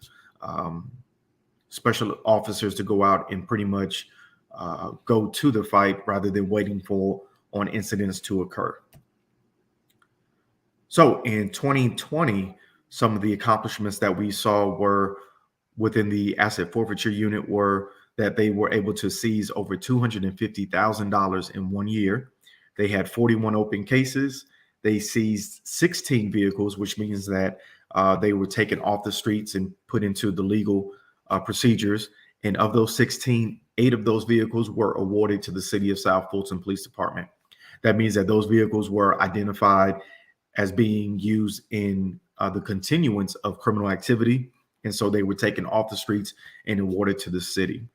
special officers to go out and pretty much go to the fight rather than waiting on incidents to occur. So in 2020, some of the accomplishments that we saw were within the asset forfeiture unit were that they were able to seize over $250,000 in 1 year. They had 41 open cases. They seized 16 vehicles, which means that they were taken off the streets and put into the legal procedures. And of those 16, 8 of those vehicles were awarded to the City of South Fulton Police Department. That means that those vehicles were identified as being used in the continuance of criminal activity. And so they were taken off the streets and awarded to the city.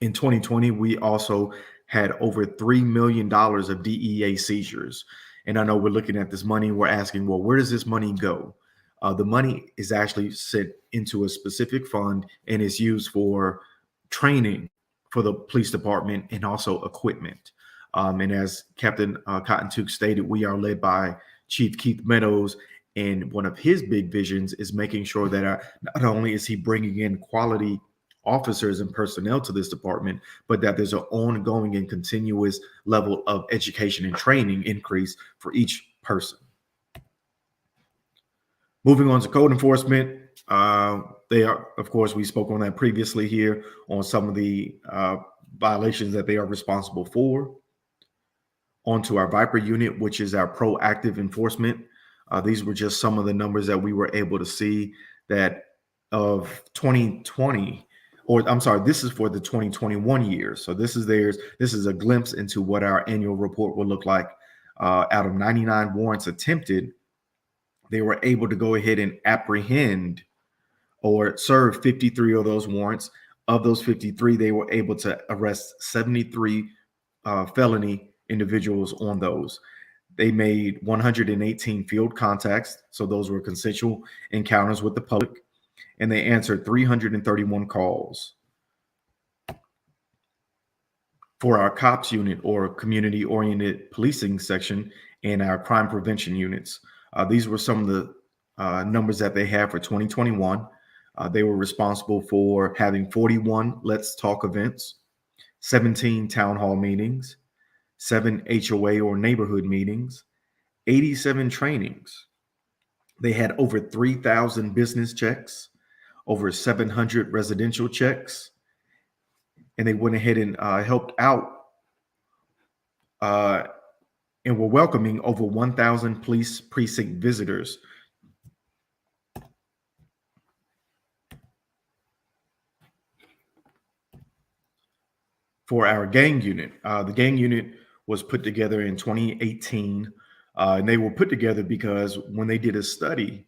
In 2020, we also had over $3 million of DEA seizures. And I know we're looking at this money, we're asking, well, where does this money go? The money is actually sent into a specific fund and is used for training for the police department and also equipment. And as Captain Cotton-Tooke stated, we are led by Chief Keith Meadows, and one of his big visions is making sure that not only is he bringing in quality officers and personnel to this department, but that there's an ongoing and continuous level of education and training increase for each person. Moving on to code enforcement, they are, of course, we spoke on that previously here on some of the violations that they are responsible for. On to our Viper unit, which is our proactive enforcement. These were just some of the numbers that we were able to see that of 2020, or I'm sorry, this is for the 2021 year. So this is theirs. This is a glimpse into what our annual report will look like. Out of 99 warrants attempted, they were able to go ahead and apprehend or serve 53 of those warrants. Of those 53, they were able to arrest 73 felony individuals on those. They made 118 field contacts, so those were consensual encounters with the public, and they answered 331 calls. For our COPS unit, or community-oriented policing section, and our crime prevention units, these were some of the numbers that they had for 2021. They were responsible for having 41 Let's Talk events, 17 town hall meetings, 7 HOA or neighborhood meetings, 87 trainings. They had over 3,000 business checks, over 700 residential checks, and they went ahead and helped out and were welcoming over 1,000 police precinct visitors. For our gang unit, the gang unit was put together in 2018, and they were put together because when they did a study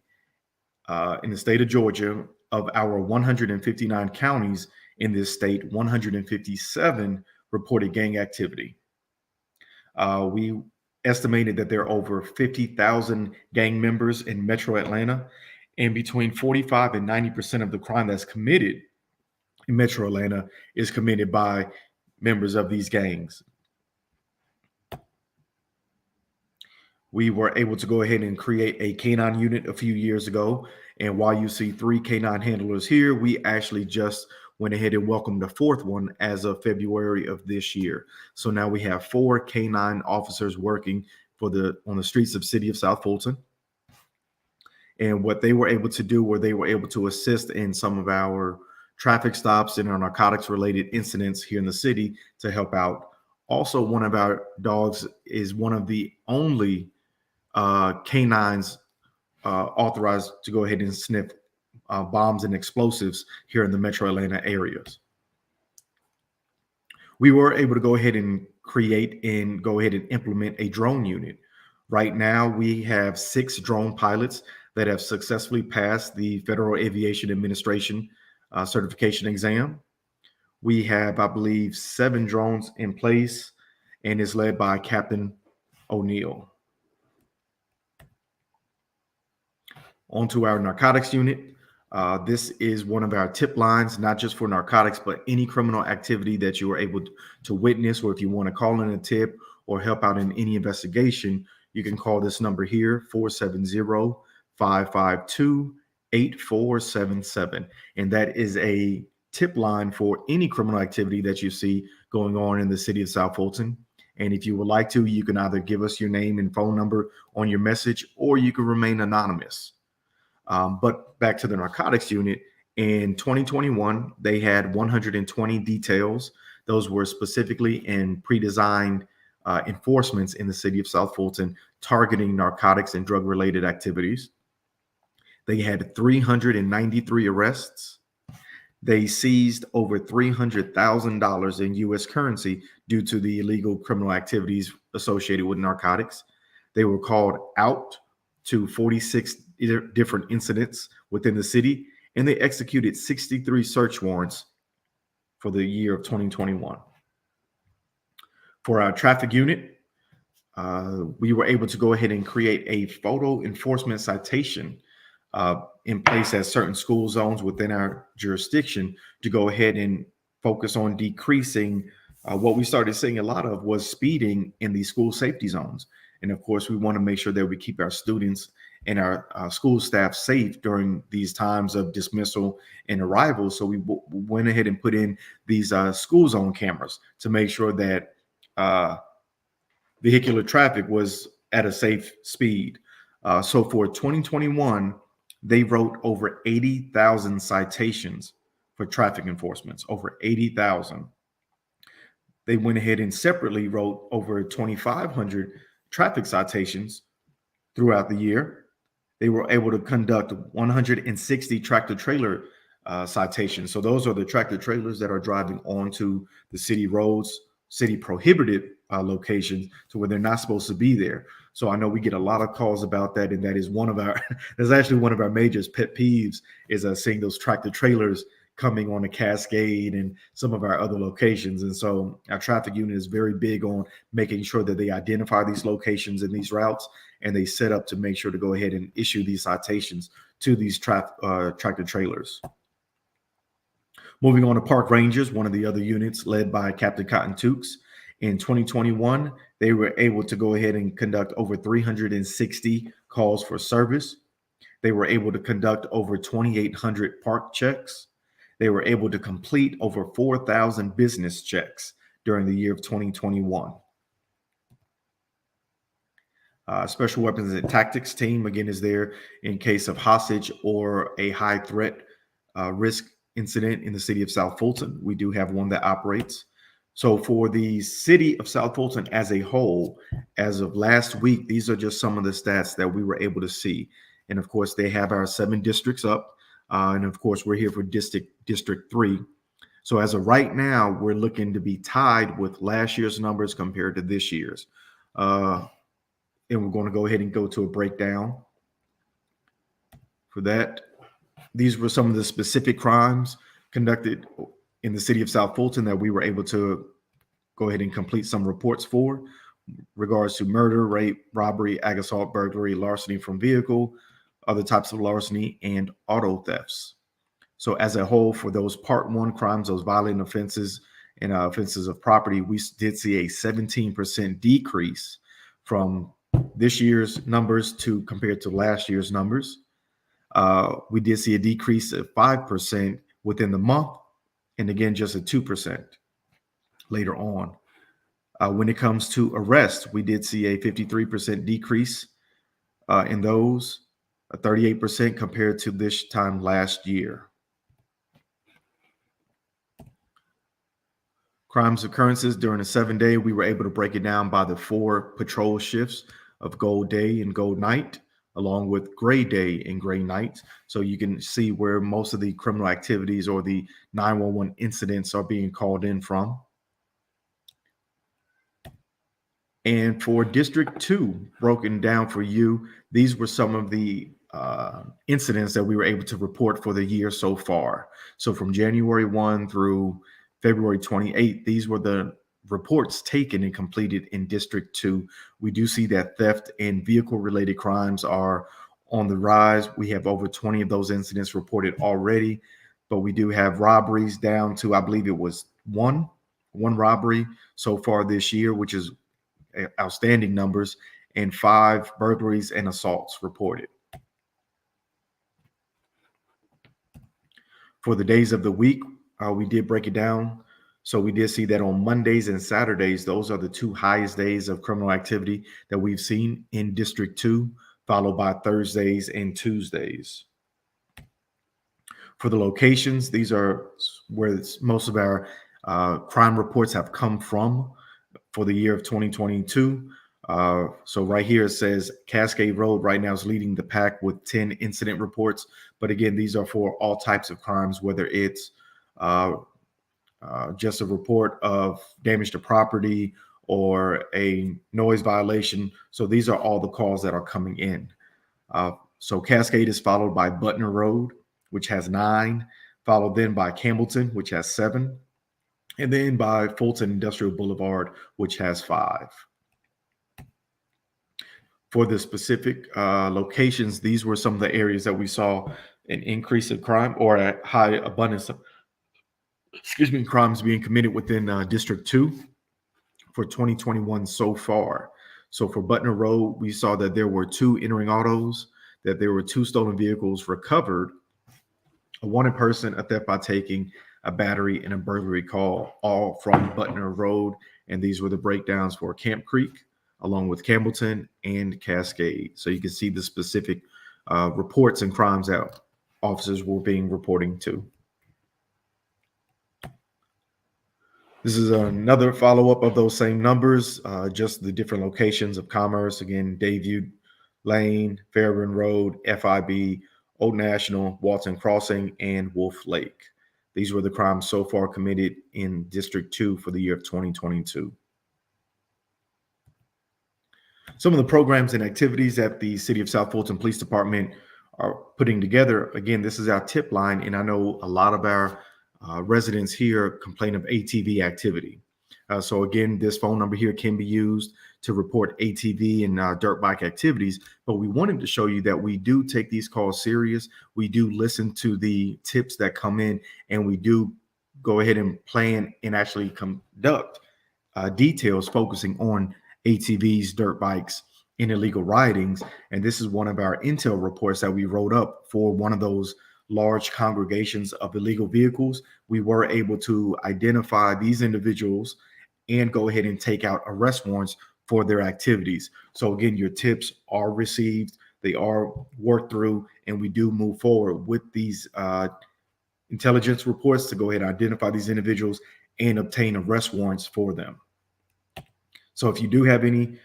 in the state of Georgia, of our 159 counties in this state, 157 reported gang activity. We estimated that there are over 50,000 gang members in Metro Atlanta, and between 45 and 90% of the crime that's committed in Metro Atlanta is committed by members of these gangs. We were able to go ahead and create a K9 unit a few years ago. And while you see 3 K9 handlers here, we actually just went ahead and welcomed the 4th one as of February of this year. So now we have 4 K9 officers working on the streets of city of South Fulton. And what they were able to do were they were able to assist in some of our traffic stops and our narcotics related incidents here in the city to help out. Also, one of our dogs is one of the only canines authorized to go ahead and sniff bombs and explosives here in the Metro Atlanta areas. We were able to go ahead and create and go ahead and implement a drone unit. Right now, we have 6 drone pilots that have successfully passed the Federal Aviation Administration certification exam. We have, I believe, 7 drones in place, and is led by Captain O'Neill. On to our narcotics unit. This is one of our tip lines, not just for narcotics, but any criminal activity that you are able to witness, or if you want to call in a tip or help out in any investigation, you can call this number here, 470-552-8477. And that is a tip line for any criminal activity that you see going on in the city of South Fulton. And if you would like to, you can either give us your name and phone number on your message, or you can remain anonymous. But back to the narcotics unit, in 2021, they had 120 details. Those were specifically in pre-designed enforcements in the city of South Fulton, targeting narcotics and drug-related activities. They had 393 arrests, They seized over $300,000 in U.S. currency due to the illegal criminal activities associated with narcotics. They were called out to 46 different incidents within the city, and they executed 63 search warrants for the year of 2021. For our traffic unit, we were able to go ahead and create a photo enforcement citation in place at certain school zones within our jurisdiction to go ahead and focus on decreasing what we started seeing a lot of was speeding in these school safety zones. And of course, we want to make sure that we keep our students and our school staff safe during these times of dismissal and arrival. So we went ahead and put in these school zone cameras to make sure that vehicular traffic was at a safe speed. So for 2021, they wrote over 80,000 citations for traffic enforcements, over 80,000. They went ahead and separately wrote over 2,500 traffic citations throughout the year. They were able to conduct 160 tractor trailer citations. So those are the tractor trailers that are driving onto the city roads, city prohibited locations to where they're not supposed to be there. So I know we get a lot of calls about that, and that is one of our that's actually one of our major pet peeves is seeing those tractor trailers coming on a Cascade and some of our other locations. And so our traffic unit is very big on making sure that they identify these locations and these routes, and they set up to make sure to go ahead and issue these citations to these tractor trailers. Moving on to park rangers, one of the other units led by Captain Cotton Tukes. In 2021, they were able to go ahead and conduct over 360 calls for service. They were able to conduct over 2,800 park checks. They were able to complete over 4,000 business checks during the year of 2021. Special Weapons and Tactics team, again, is there in case of hostage or a high threat risk incident in the city of South Fulton. We do have one that operates. So for the city of South Fulton as a whole, as of last week, these are just some of the stats that we were able to see. And of course, they have our 7 districts up. And of course, we're here for District 3. So as of right now, we're looking to be tied with last year's numbers compared to this year's. And we're going to go ahead and go to a breakdown for that. These were some of the specific crimes conducted in the city of South Fulton that we were able to go ahead and complete some reports for, regards to murder, rape, robbery, ag assault, burglary, larceny from vehicle, other types of larceny, and auto thefts. So as a whole, for those Part 1 crimes, those violent offenses and offenses of property, we did see a 17% decrease from this year's numbers to compared to last year's numbers. We did see a decrease of 5% within the month, and again, just a 2% later on. When it comes to arrests, we did see a 53% decrease in those, a 38% compared to this time last year. Crimes occurrences during a 7-day, we were able to break it down by the 4 patrol shifts of Gold Day and Gold Night, along with Gray Day and Gray Night. So you can see where most of the criminal activities or the 911 incidents are being called in from. And for District 2, broken down for you, these were some of the incidents that we were able to report for the year so far. So from January 1 through February 28th, these were the reports taken and completed in District 2. We do see that theft and vehicle-related crimes are on the rise. We have over 20 of those incidents reported already, but we do have robberies down to, I believe it was one robbery so far this year, which is outstanding numbers, and 5 burglaries and assaults reported. For the days of the week, we did break it down. So we did see that on Mondays and Saturdays, those are the 2 highest days of criminal activity that we've seen in District 2, followed by Thursdays and Tuesdays. For the locations, these are where most of our crime reports have come from for the year of 2022. So right here it says Cascade Road right now is leading the pack with 10 incident reports. But again, these are for all types of crimes, whether it's just a report of damage to property or a noise violation. So these are all the calls that are coming in. So Cascade is followed by Butner Road, which has 9, followed then by Campbellton, which has 7, and then by Fulton Industrial Boulevard, which has 5. For the specific locations, these were some of the areas that we saw an increase of crime or a high abundance of, crimes being committed within District 2 for 2021 so far. So for Butner Road, we saw that there were 2 entering autos, that there were 2 stolen vehicles recovered, a wanted person, a theft by taking, a battery, and a burglary call, all from Butner Road. And these were the breakdowns for Camp Creek, along with Campbellton and Cascade. So you can see the specific reports and crimes that officers were being reporting to. This is another follow-up of those same numbers, just the different locations of Commerce. Again, Dayview Lane, Fairburn Road, FIB, Old National, Walton Crossing, and Wolf Lake. These were the crimes so far committed in District 2 for the year of 2022. Some of the programs and activities that the City of South Fulton Police Department are putting together. Again, this is our tip line, and I know a lot of our residents here complain of ATV activity. So again, this phone number here can be used to report ATV and dirt bike activities, but we wanted to show you that we do take these calls serious. We do listen to the tips that come in, and we do go ahead and plan and actually conduct details focusing on ATVs, dirt bikes, and illegal ridings. And this is one of our intel reports that we wrote up for one of those large congregations of illegal vehicles. We were able to identify these individuals and go ahead and take out arrest warrants for their activities. So again, your tips are received, they are worked through, and we do move forward with these intelligence reports to go ahead and identify these individuals and obtain arrest warrants for them. So if you do have any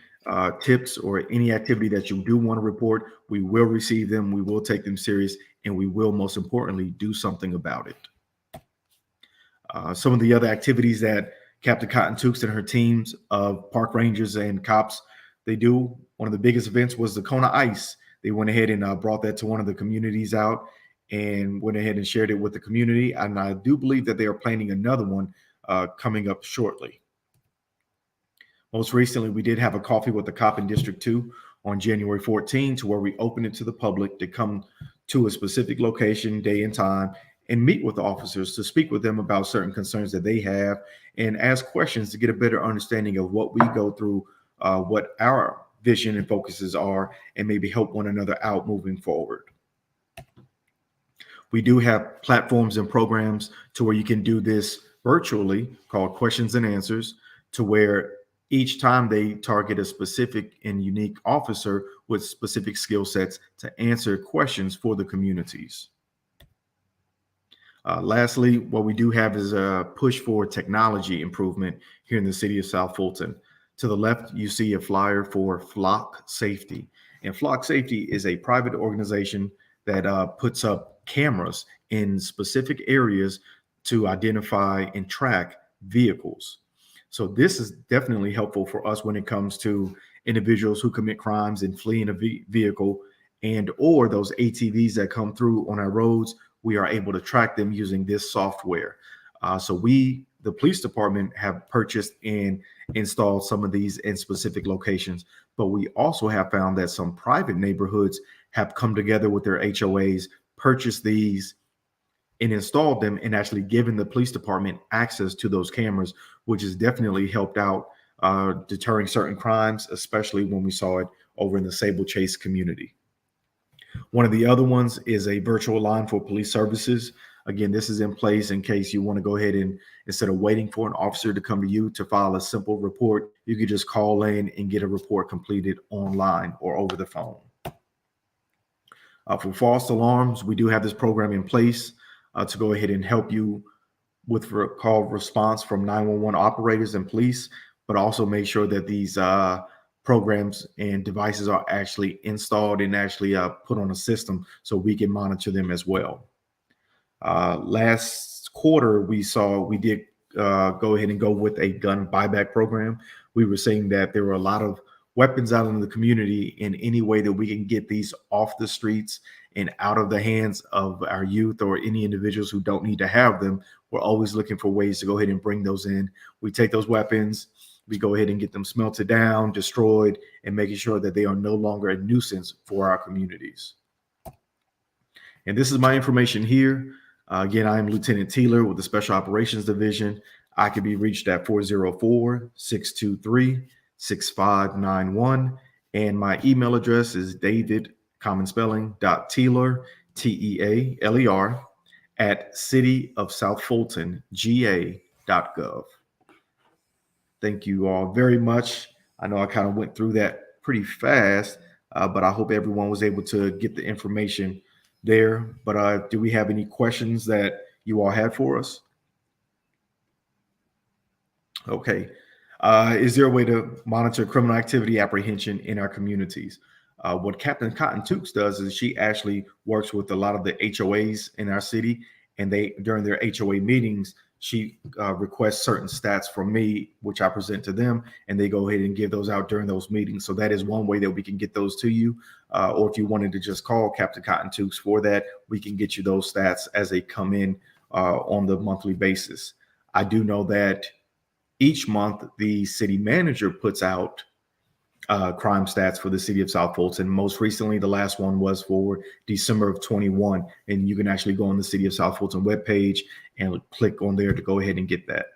tips or any activity that you do want to report, we will receive them, we will take them serious, and we will most importantly do something about it. Some of the other activities that Captain Cotton Tukes and her teams of park rangers and cops, they do, one of the biggest events was the Kona Ice. They went ahead and brought that to one of the communities out and went ahead and shared it with the community. And I do believe that they are planning another one coming up shortly. Most recently, we did have a coffee with the cop in District 2 on January 14, to where we opened it to the public to come to a specific location, day and time, and meet with the officers to speak with them about certain concerns that they have and ask questions to get a better understanding of what we go through, what our vision and focuses are, and maybe help one another out moving forward. We do have platforms and programs to where you can do this virtually, called questions and answers, to where each time they target a specific and unique officer with specific skill sets to answer questions for the communities. Lastly, what we do have is a push for technology improvement here in the city of South Fulton. To the left, you see a flyer for Flock Safety. And Flock Safety is a private organization that puts up cameras in specific areas to identify and track vehicles. So this is definitely helpful for us when it comes to individuals who commit crimes and flee in a vehicle, and or those ATVs that come through on our roads. We are able to track them using this software. So we, the police department, have purchased and installed some of these in specific locations, but we also have found that some private neighborhoods have come together with their HOAs, purchased these and installed them, and actually given the police department access to those cameras, which has definitely helped out deterring certain crimes, especially when we saw it over in the Sable Chase community. One of the other ones is a virtual line for police services. Again, this is in place in case you want to go ahead and, instead of waiting for an officer to come to you to file a simple report, you could just call in and get a report completed online or over the phone. For false alarms, we do have this program in place to go ahead and help you with call response from 911 operators and police, but also make sure that these programs and devices are actually installed and actually put on a system so we can monitor them as well. Last quarter, we did go ahead and go with a gun buyback program. We were saying that there were a lot of weapons out in the community, in any way that we can get these off the streets and out of the hands of our youth or any individuals who don't need to have them. We're always looking for ways to go ahead and bring those in. We take those weapons, we go ahead and get them smelted down, destroyed, and making sure that they are no longer a nuisance for our communities. And this is my information here. Again, I am Lieutenant Teeler with the Special Operations Division. I can be reached at 404-623-6591. And my email address is David, common spelling, .Teeler, Tealer, at cityofsouthfultonga.gov. Thank you all very much. I know I kind of went through that pretty fast, but I hope everyone was able to get the information there. But do we have any questions that you all had for us? Okay. Is there a way to monitor criminal activity apprehension in our communities? What Captain Cotton Tukes does is she actually works with a lot of the HOAs in our city, and they, during their HOA meetings, she requests certain stats from me, which I present to them, and they go ahead and give those out during those meetings. So that is one way that we can get those to you. Or if you wanted to just call Captain Cotton Tukes for that, we can get you those stats as they come in on the monthly basis. I do know that each month the city manager puts out crime stats for the city of South Fulton. Most recently, the last one was for December of 21, and you can actually go on the city of South Fulton webpage and click on there to go ahead and get that.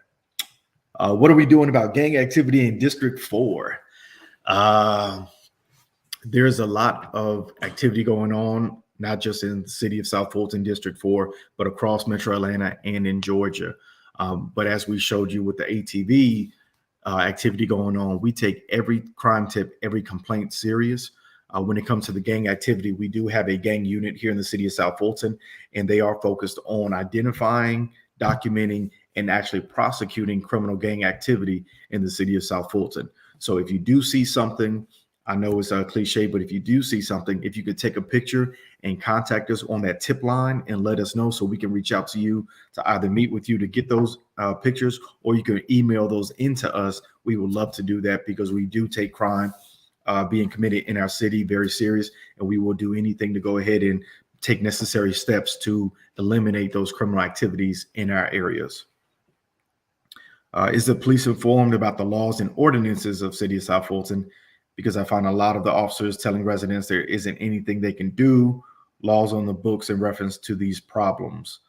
What are we doing about gang activity in District 4? There's a lot of activity going on, not just in the city of South Fulton District 4, but across Metro Atlanta and in Georgia. But as we showed you with the ATV activity going on, we take every crime tip, every complaint serious. When it comes to the gang activity, we do have a gang unit here in the city of South Fulton, and they are focused on identifying, documenting, and actually prosecuting criminal gang activity in the city of South Fulton. So if you do see something, I know it's a cliche, but if you do see something, if you could take a picture and contact us on that tip line and let us know so we can reach out to you to either meet with you to get those pictures, or you can email those into us. We would love to do that because we do take crime being committed in our city very serious, and we will do anything to go ahead and take necessary steps to eliminate those criminal activities in our areas. Is the police informed about the laws and ordinances of city of South Fulton? Because I find a lot of the officers telling residents there isn't anything they can do, laws on the books in reference to these problems.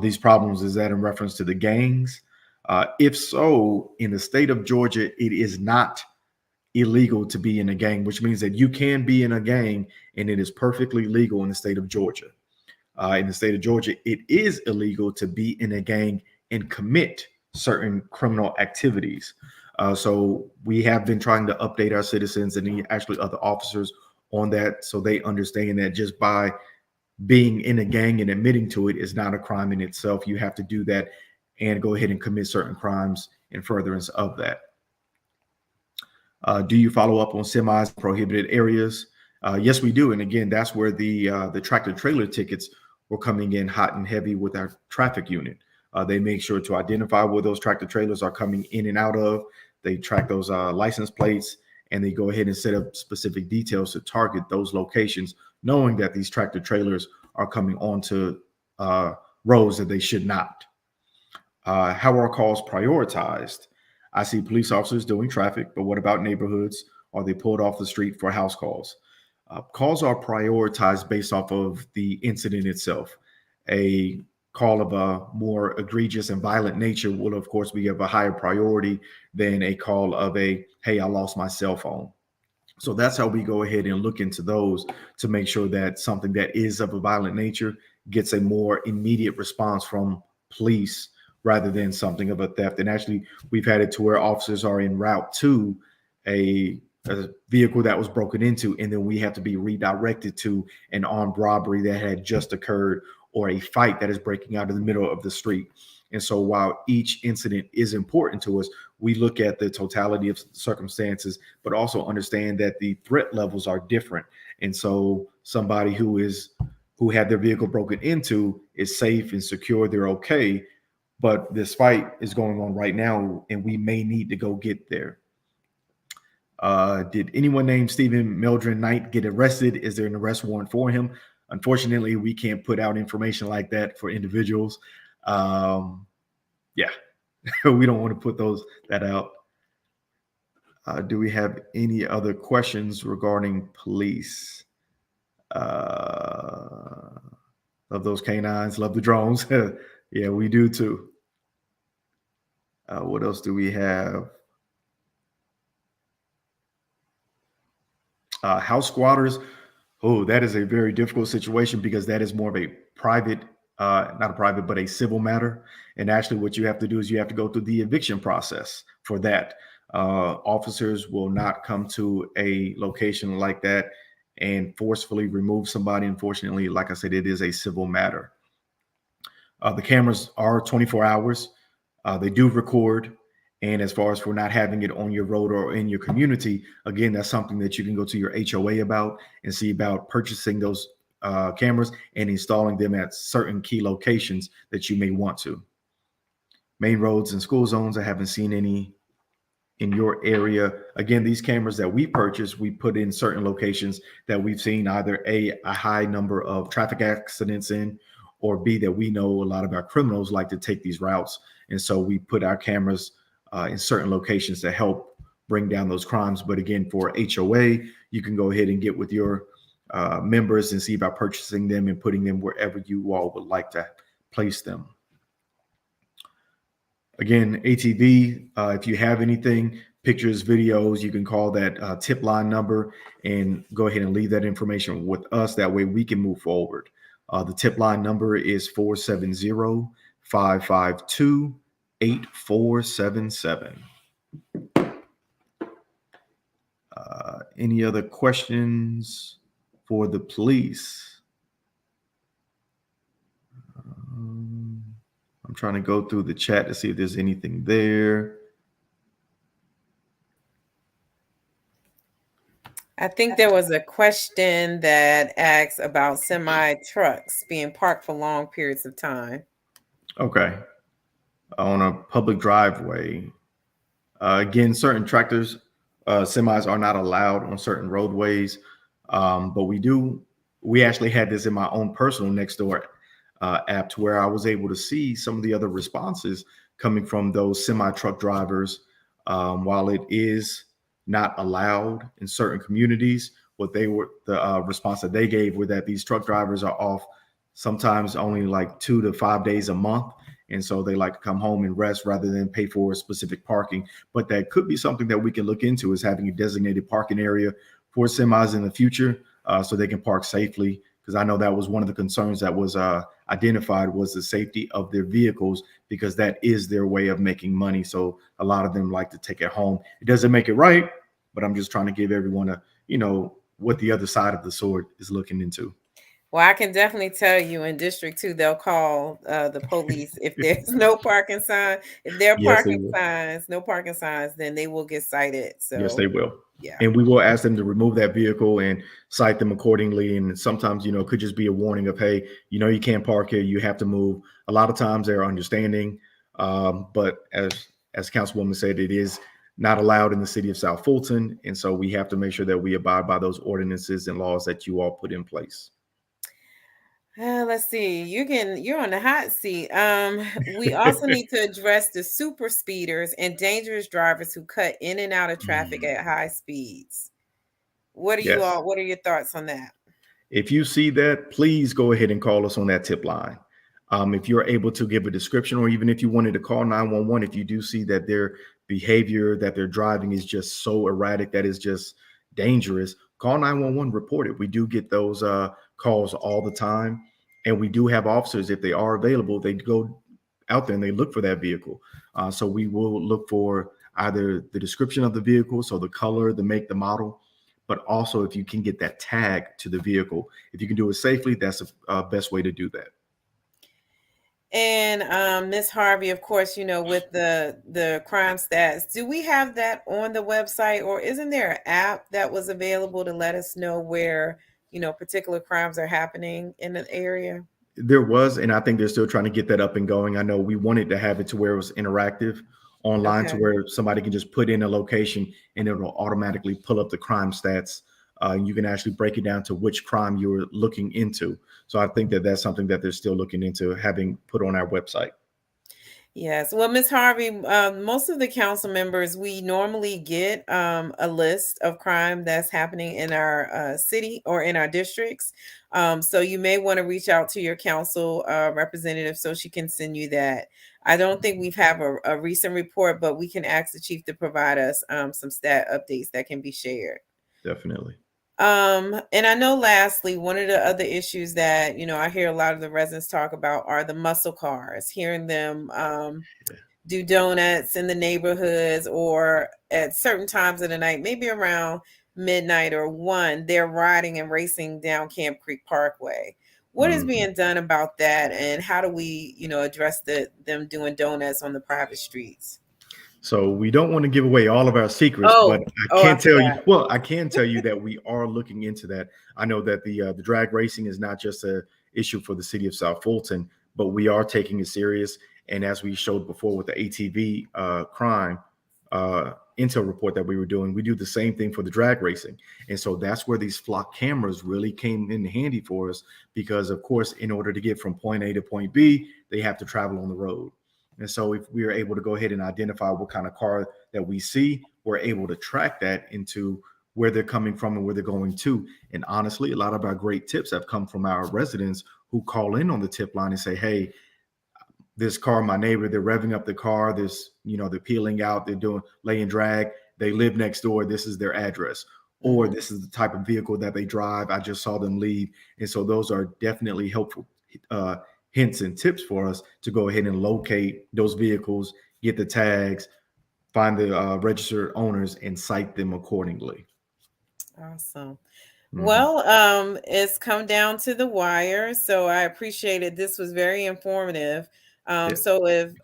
These problems, is that in reference to the gangs? If so, in the state of Georgia, it is not illegal to be in a gang, which means that you can be in a gang and it is perfectly legal in the state of Georgia. In the state of Georgia, it is illegal to be in a gang and commit certain criminal activities. So we have been trying to update our citizens and actually other officers on that, so they understand that just by being in a gang and admitting to it is not a crime in itself. You have to do that and go ahead and commit certain crimes in furtherance of that. Do you follow up on semis in prohibited areas? Yes, we do. And again, that's where the tractor trailer tickets were coming in hot and heavy with our traffic unit. They make sure to identify where those tractor trailers are coming in and out of. They track those license plates, and they go ahead and set up specific details to target those locations, knowing that these tractor trailers are coming onto roads that they should not. How are calls prioritized? I see police officers doing traffic, but what about neighborhoods? Are they pulled off the street for house calls? Calls are prioritized based off of the incident itself. A call of a more egregious and violent nature will, of course, be of a higher priority than a call of a, hey, I lost my cell phone. So that's how we go ahead and look into those to make sure that something that is of a violent nature gets a more immediate response from police rather than something of a theft. And actually, we've had it to where officers are en route to a vehicle that was broken into, and then we have to be redirected to an armed robbery that had just occurred or a fight that is breaking out in the middle of the street. And so while each incident is important to us, we look at the totality of circumstances, but also understand that the threat levels are different. And so somebody who had their vehicle broken into is safe and secure, they're okay. but this fight is going on right now, and we may need to go get there. Did anyone named Stephen Meldron Knight get arrested? Is there an arrest warrant for him? Unfortunately, we can't put out information like that for individuals. Yeah, we don't want to put that out. Do we have any other questions regarding police? Love those canines, love the drones. Yeah, we do too. What else do we have? House squatters. Oh, that is a very difficult situation because that is more of a private, not a private, but a civil matter. And actually what you have to do is you have to go through the eviction process for that. Officers will not come to a location like that and forcefully remove somebody. Unfortunately, like I said, it is a civil matter. The cameras are 24 hours. They do record. And as far as for not having it on your road or in your community, again, that's something that you can go to your HOA about and see about purchasing those cameras and installing them at certain key locations that you may want to. Main roads and school zones, I haven't seen any in your area. Again, these cameras that we purchase, we put in certain locations that we've seen either a high number of traffic accidents in, or B, that we know a lot of our criminals like to take these routes. And so we put our cameras in certain locations to help bring down those crimes. But again, for HOA, you can go ahead and get with your members and see about purchasing them and putting them wherever you all would like to place them. Again, ATV, if you have anything, pictures, videos, you can call that tip line number and go ahead and leave that information with us. That way we can move forward. The tip line number is 470-552-8477. Any other questions for the police? I'm trying to go through the chat to see if there's anything there. I think there was a question that asks about semi trucks being parked for long periods of time. Okay. On a public driveway. Again, certain tractors, semis are not allowed on certain roadways. But we actually had this in my own personal Nextdoor app to where I was able to see some of the other responses coming from those semi-truck drivers. While it is not allowed in certain communities, the response that they gave were that these truck drivers are off sometimes only like 2 to 5 days a month. And so they like to come home and rest rather than pay for specific parking. But that could be something that we can look into, is having a designated parking area for semis in the future so they can park safely. Because I know that was one of the concerns that was identified, was the safety of their vehicles, because that is their way of making money. So a lot of them like to take it home. It doesn't make it right, but I'm just trying to give everyone what the other side of the sword is looking into. Well, I can definitely tell you in District 2, they'll call the police if there's no parking sign. If there are no parking signs, then they will get cited. So yes, they will. Yeah. And we will ask them to remove that vehicle and cite them accordingly. And sometimes, it could just be a warning of, hey, you can't park here. You have to move. A lot of times they're understanding. But as Councilwoman said, it is not allowed in the city of South Fulton. And so we have to make sure that we abide by those ordinances and laws that you all put in place. Let's see. You're on the hot seat. We also need to address the super speeders and dangerous drivers who cut in and out of traffic at high speeds. What are your thoughts on that? If you see that, please go ahead and call us on that tip line. If you're able to give a description, or even if you wanted to call 911, if you do see that their behavior, that their driving is just so erratic, that is just dangerous, call 911, report it. We do get those calls all the time. And we do have officers, if they are available, they go out there and they look for that vehicle. So we will look for either the description of the vehicle, so the color, the make, the model, but also if you can get that tag to the vehicle. If you can do it safely, that's the best way to do that. And Ms. Harvey, of course, with the crime stats, do we have that on the website, or isn't there an app that was available to let us know where particular crimes are happening in the area? There was, and I think they're still trying to get that up and going. I know we wanted to have it to where it was interactive online, to Okay. where somebody can just put in a location and it'll automatically pull up the crime stats. You can actually break it down to which crime you were looking into. So I think that that's something that they're still looking into having put on our website. Yes. Well, Ms. Harvey, most of the council members, we normally get a list of crime that's happening in our city or in our districts. So you may want to reach out to your council representative so she can send you that. I don't think we've have a recent report, but we can ask the chief to provide us some stat updates that can be shared. Definitely. And I know lastly, one of the other issues that, I hear a lot of the residents talk about are the muscle cars, hearing them do donuts in the neighborhoods or at certain times of the night, maybe around midnight or 1, they're riding and racing down Camp Creek Parkway. What is being done about that, and how do we, address them doing donuts on the private streets? So we don't want to give away all of our secrets, but I I can't tell you. forgot. Well, I can tell you that we are looking into that. I know that the drag racing is not just a issue for the city of South Fulton, but we are taking it serious. And as we showed before with the ATV crime intel report that we were doing, we do the same thing for the drag racing. And so that's where these flock cameras really came in handy for us, because of course, in order to get from point A to point B, they have to travel on the road. And so if we are able to go ahead and identify what kind of car that we see, we're able to track that into where they're coming from and where they're going to. And honestly, a lot of our great tips have come from our residents who call in on the tip line and say, hey, this car, my neighbor, they're revving up the car. They're peeling out, they're laying drag. They live next door. This is their address. Or this is the type of vehicle that they drive. I just saw them leave. And so those are definitely helpful hints and tips for us to go ahead and locate those vehicles, get the tags, find the registered owners, and cite them accordingly. Awesome. Well, it's come down to the wire, so I appreciate it. This was very informative. So if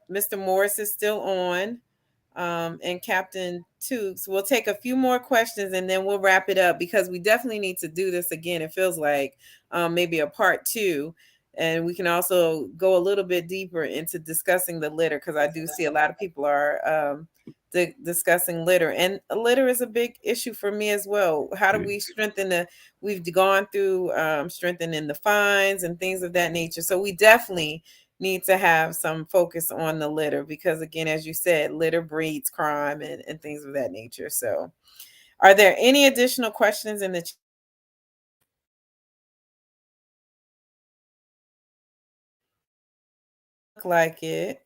Mr. Morris is still on, and Captain Toots, we'll take a few more questions and then we'll wrap it up, because we definitely need to do this again. It feels like maybe a part 2. And we can also go a little bit deeper into discussing the litter, because I do see a lot of people are discussing litter, and litter is a big issue for me as well. How do we strengthen we've gone through strengthening the fines and things of that nature. So we definitely need to have some focus on the litter, because again, as you said, litter breeds crime and things of that nature. So are there any additional questions in the chat? Look like it.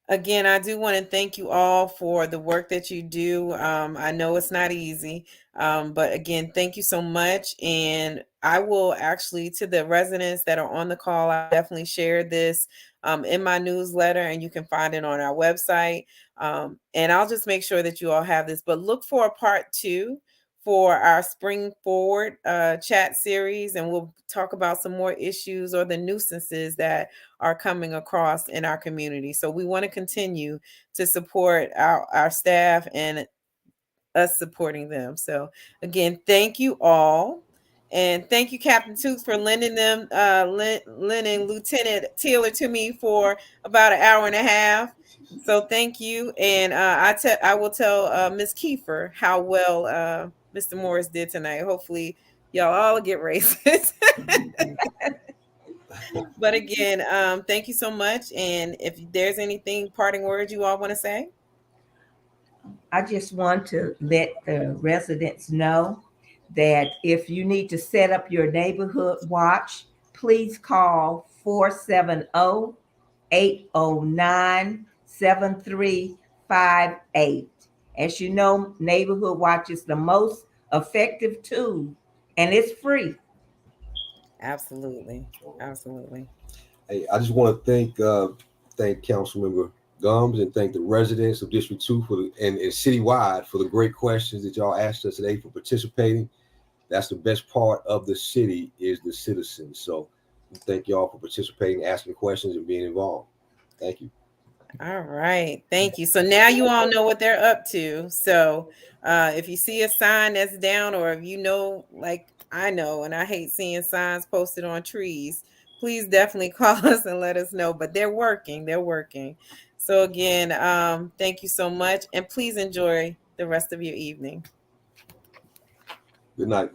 Again, I do want to thank you all for the work that you do. I know it's not easy, but again, thank you so much. And I will actually, to the residents that are on the call, I definitely share this in my newsletter, and you can find it on our website. And I'll just make sure that you all have this, but look for a part 2 for our Spring Forward chat series, and we'll talk about some more issues or the nuisances that are coming across in our community. So we want to continue to support our staff and us supporting them. So again, thank you all. And thank you, Captain Toots, for lending Lieutenant Taylor to me for about an hour and a half. So thank you. And I will tell Ms. Kiefer how well Mr. Morris did tonight. Hopefully y'all all get racist. But again, thank you so much. And if there's anything parting words you all want to say. I just want to let the residents know that if you need to set up your neighborhood watch, please call 470-809-7358. As you know, neighborhood watch is the most effective tool, and it's free. Absolutely. Absolutely. Hey, I just want to thank Councilmember Gums and thank the residents of District 2 and citywide for the great questions that y'all asked us today, for participating. That's the best part of the city, is the citizens. So thank y'all for participating, asking questions, and being involved. Thank you. All right. Thank you. So now you all know what they're up to. So if you see a sign that's down, or if like I know, and I hate seeing signs posted on trees. Please definitely call us and let us know. But they're working. They're working. So again, thank you so much, and please enjoy the rest of your evening. Good night.